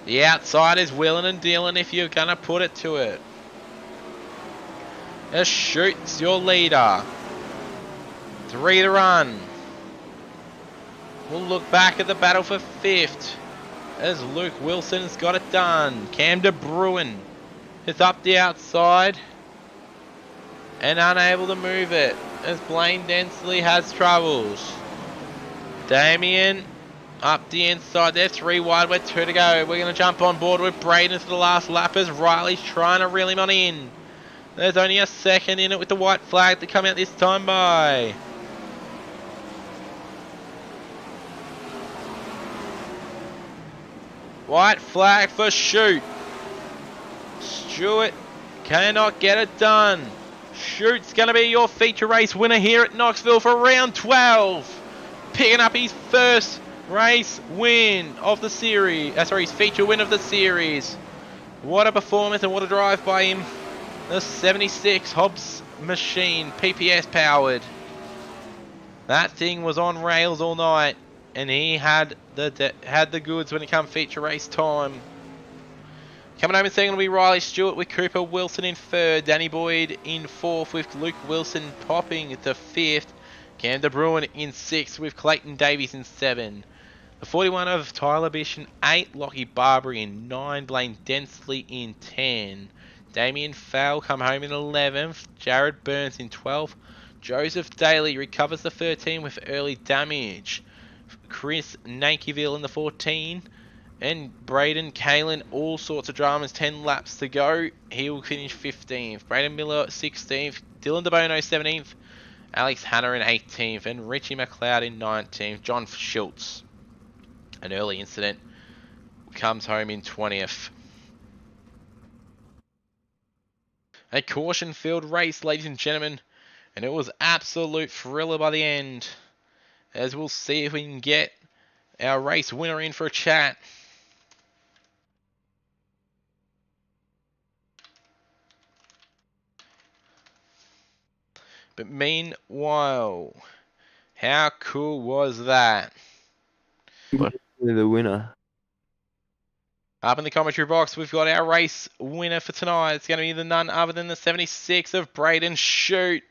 The outside is willing and dealing if you're going to put it to it. As Shute's your leader. 3 to run. We'll look back at the battle for 5th. As Luke Wilson's got it done. Cam de Bruin is up the outside. And unable to move it. As Blaine Densley has troubles. Damien up the inside there, 3 wide with 2 to go. We're going to jump on board with Braden for the last lap as Riley's trying to reel him on in. There's only a second in it with the white flag to come out this time by. White flag for Shute. Stewart cannot get it done. Shute's going to be your feature race winner here at Knoxville for round 12. Picking up his first race win of the series. His feature win of the series. What a performance and what a drive by him. The 76 Hobbs machine, PPS powered. That thing was on rails all night, and he had the goods when it came feature race time. Coming home in second will be Riley Stewart with Cooper Wilson in third. Danny Boyd in fourth with Luke Wilson topping to fifth. Cam de Bruin in sixth with Clayton Davies in 7. The 41 of Tyler Bish in 8. Lockie Barbary in 9. Blaine Densley in 10. Damien Fowle come home in 11th. Jared Burns in 12th. Joseph Daly recovers the 13 with early damage. Chris Nankiville in the 14. And Braden Kalin, all sorts of dramas, 10 laps to go. He will finish 15th. Braden Miller 16th. Dylan DeBono 17th. Alex Hanna in 18th. And Richie McLeod in 19th. John Schultz, an early incident, comes home in 20th. A caution-filled race, ladies and gentlemen. And it was absolute thriller by the end. As we'll see if we can get our race winner in for a chat. But meanwhile, how cool was that? The winner. Up in the commentary box, we've got our race winner for tonight. It's going to be the none other than the 76 of Braden Shute.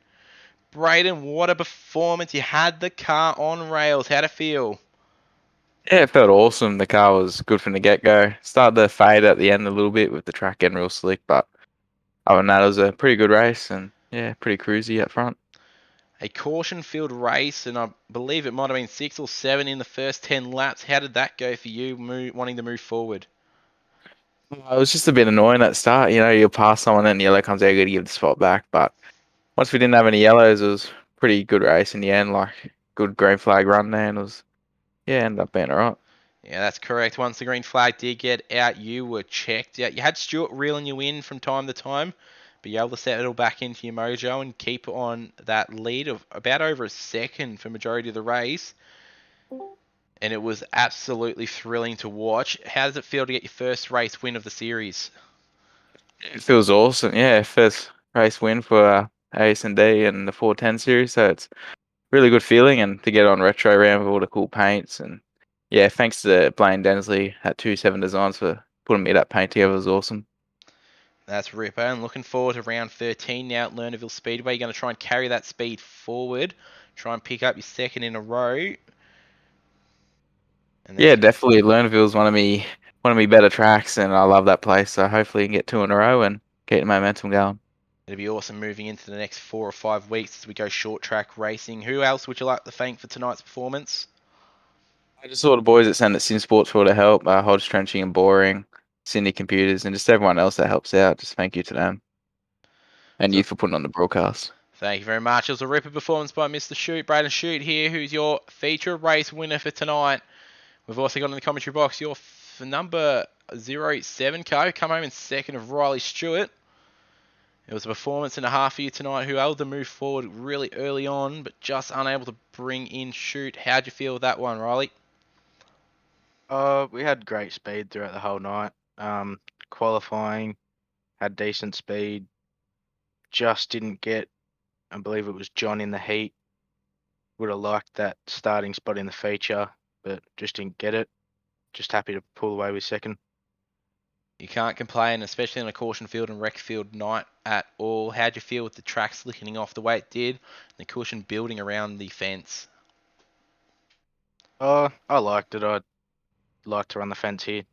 Braden, what a performance. You had the car on rails. How'd it feel? Yeah, it felt awesome. The car was good from the get-go. Started to fade at the end a little bit with the track getting real slick, but other than that, it was a pretty good race and, yeah, pretty cruisy up front. A caution-filled race, and I believe it might have been 6 or 7 in the first 10 laps. How did that go for you, wanting to move forward? It was just a bit annoying at the start. You know, you'll pass someone and yellow comes out, you got to give the spot back. But once we didn't have any yellows, it was a pretty good race in the end. Like, good green flag run there, and it was, yeah, ended up being all right. Yeah, that's correct. Once the green flag did get out, you were checked out. You had Stewart reeling you in from time to time, but you're able to settle back into your mojo and keep on that lead of about over a second for majority of the race. And it was absolutely thrilling to watch. How does it feel to get your first race win of the series? It feels awesome. Yeah, first race win for AS&D and the 410 series, so it's really good feeling, and to get on retro round with all the cool paints, and yeah, thanks to Blaine Densley at 27 Designs for putting me that paint together. It was awesome. That's ripper, and looking forward to round 13 now at Lernerville Speedway. You're going to try and carry that speed forward, try and pick up your second in a row. Yeah, definitely. Lernerville's one of me better tracks, and I love that place. So hopefully, you can get 2 in a row and get the momentum going. It'll be awesome moving into the next 4 or 5 weeks as we go short track racing. Who else would you like to thank for tonight's performance? I just saw the boys at Senate Sim Sports for all the help. Hodge Trenching and Boring. Sydney Computers, and just everyone else that helps out. Just thank you to them. And you for putting on the broadcast. Thank you very much. It was a ripper performance by Mr. Shoot, Braden Shoot here, who's your feature race winner for tonight. We've also got in the commentary box your number 07 car, come home in second of Riley Stewart. It was a performance and a half for you tonight, who able to move forward really early on, but just unable to bring in Shoot. How'd you feel with that one, Riley? We had great speed throughout the whole night. Qualifying, had decent speed. Just didn't get, I believe it was John in the heat. Would have liked that starting spot in the feature, but just didn't get it. Just happy to pull away with second. You can't complain, especially on a caution field and wreck field night at all. How'd you feel with the track slickening off the way it did, and the cushion building around the fence? I liked it. I'd like to run the fence here.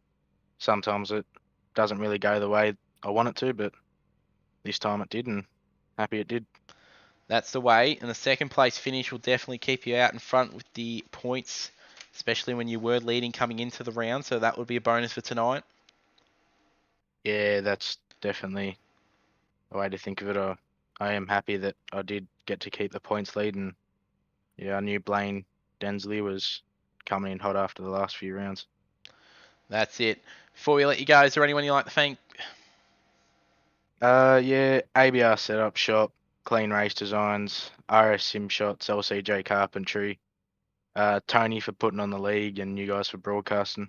Sometimes it doesn't really go the way I want it to, but this time it did, and happy it did. That's the way, and the second place finish will definitely keep you out in front with the points, especially when you were leading coming into the round, so that would be a bonus for tonight. Yeah, that's definitely a way to think of it. I am happy that I did get to keep the points lead, and yeah, I knew Blaine Densley was coming in hot after the last few rounds. That's it. Before we let you go, is there anyone you'd like to thank? Yeah, ABR Setup Shop, Clean Race Designs, RS Sim Shots, LCJ Carpentry, Tony for putting on the league, and you guys for broadcasting.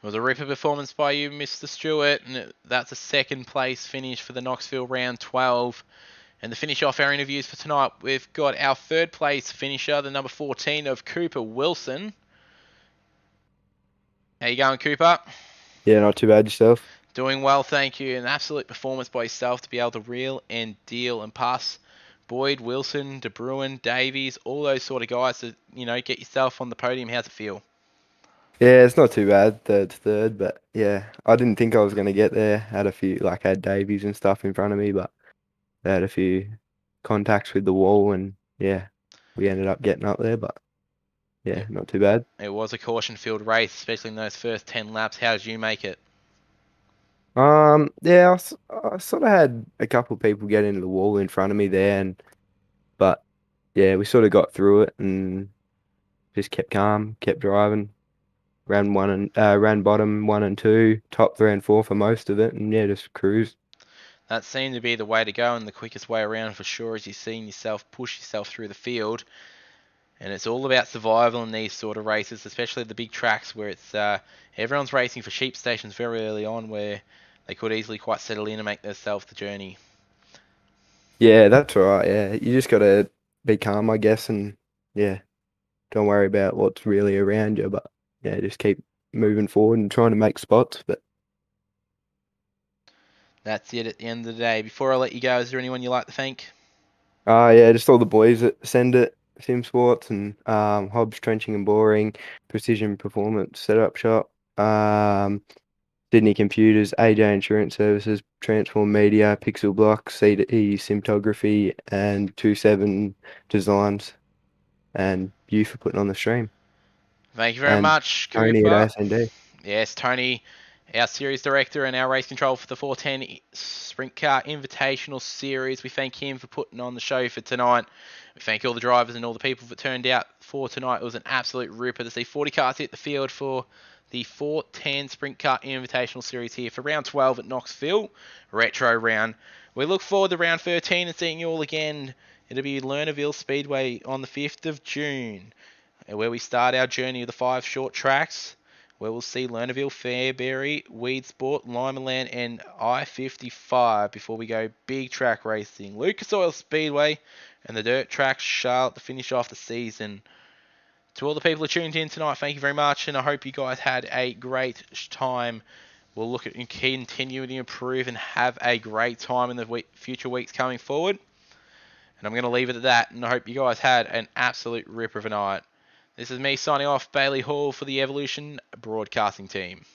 It was a ripper performance by you, Mr. Stewart, and that's a second place finish for the Knoxville round 12. And to finish off our interviews for tonight, we've got our third place finisher, the number 14 of Cooper Wilson. How you going, Cooper? Yeah, not too bad. Yourself? Doing well, thank you. An absolute performance by yourself to be able to reel and deal and pass Boyd, Wilson, De Bruin, Davies, all those sort of guys to, get yourself on the podium. How's it feel? Yeah, it's not too bad. Third, but yeah, I didn't think I was going to get there. Had a few, had Davies and stuff in front of me, but I had a few contacts with the wall, and yeah, we ended up getting up there, but yeah, not too bad. It was a caution field race, especially in those first 10 laps. How did you make it? Yeah, I sort of had a couple of people get into the wall in front of me there, but yeah, we sort of got through it and just kept calm, kept driving. Ran bottom 1 and 2, top 3 and 4 for most of it, and yeah, just cruised. That seemed to be the way to go and the quickest way around for sure, as you've seen yourself push yourself through the field. And it's all about survival in these sort of races, especially the big tracks where it's everyone's racing for sheep stations very early on, where they could easily quite settle in and make themselves the journey. Yeah, that's right. Yeah, you just got to be calm, I guess, and yeah, don't worry about what's really around you, but yeah, just keep moving forward and trying to make spots. But that's it at the end of the day. Before I let you go, is there anyone you'd like to thank? Yeah, just all the boys that send it, Sim Sports and Hobbs Trenching and Boring, Precision Performance Setup Shop, Sydney Computers, AJ Insurance Services, Transform Media, Pixel Block, C2E Simtography, and 27 Designs, and you for putting on the stream. Thank you very much, Tony Cooper. at SND. Yes, Tony, our series director and our race control for the 410 Sprintcar Invitational Series. We thank him for putting on the show for tonight. We thank all the drivers and all the people that turned out for tonight. It was an absolute ripper to see 40 cars hit the field for the 410 Sprintcar Invitational Series here for round 12 at Knoxville Retro Round. We look forward to round 13 and seeing you all again. It'll be Lernerville Speedway on the 5th of June, where we start our journey of the 5 short tracks, where we'll see Lernerville, Fairbury, Weedsport, Limaland, and I-55 before we go big track racing. Lucas Oil Speedway and the dirt track Charlotte to finish off the season. To all the people who tuned in tonight, thank you very much, and I hope you guys had a great time. We'll look at continuing to improve and have a great time in the future weeks coming forward. And I'm going to leave it at that, and I hope you guys had an absolute ripper of a night. This is me signing off, Bailey Hall, for the Evolution Broadcasting Team.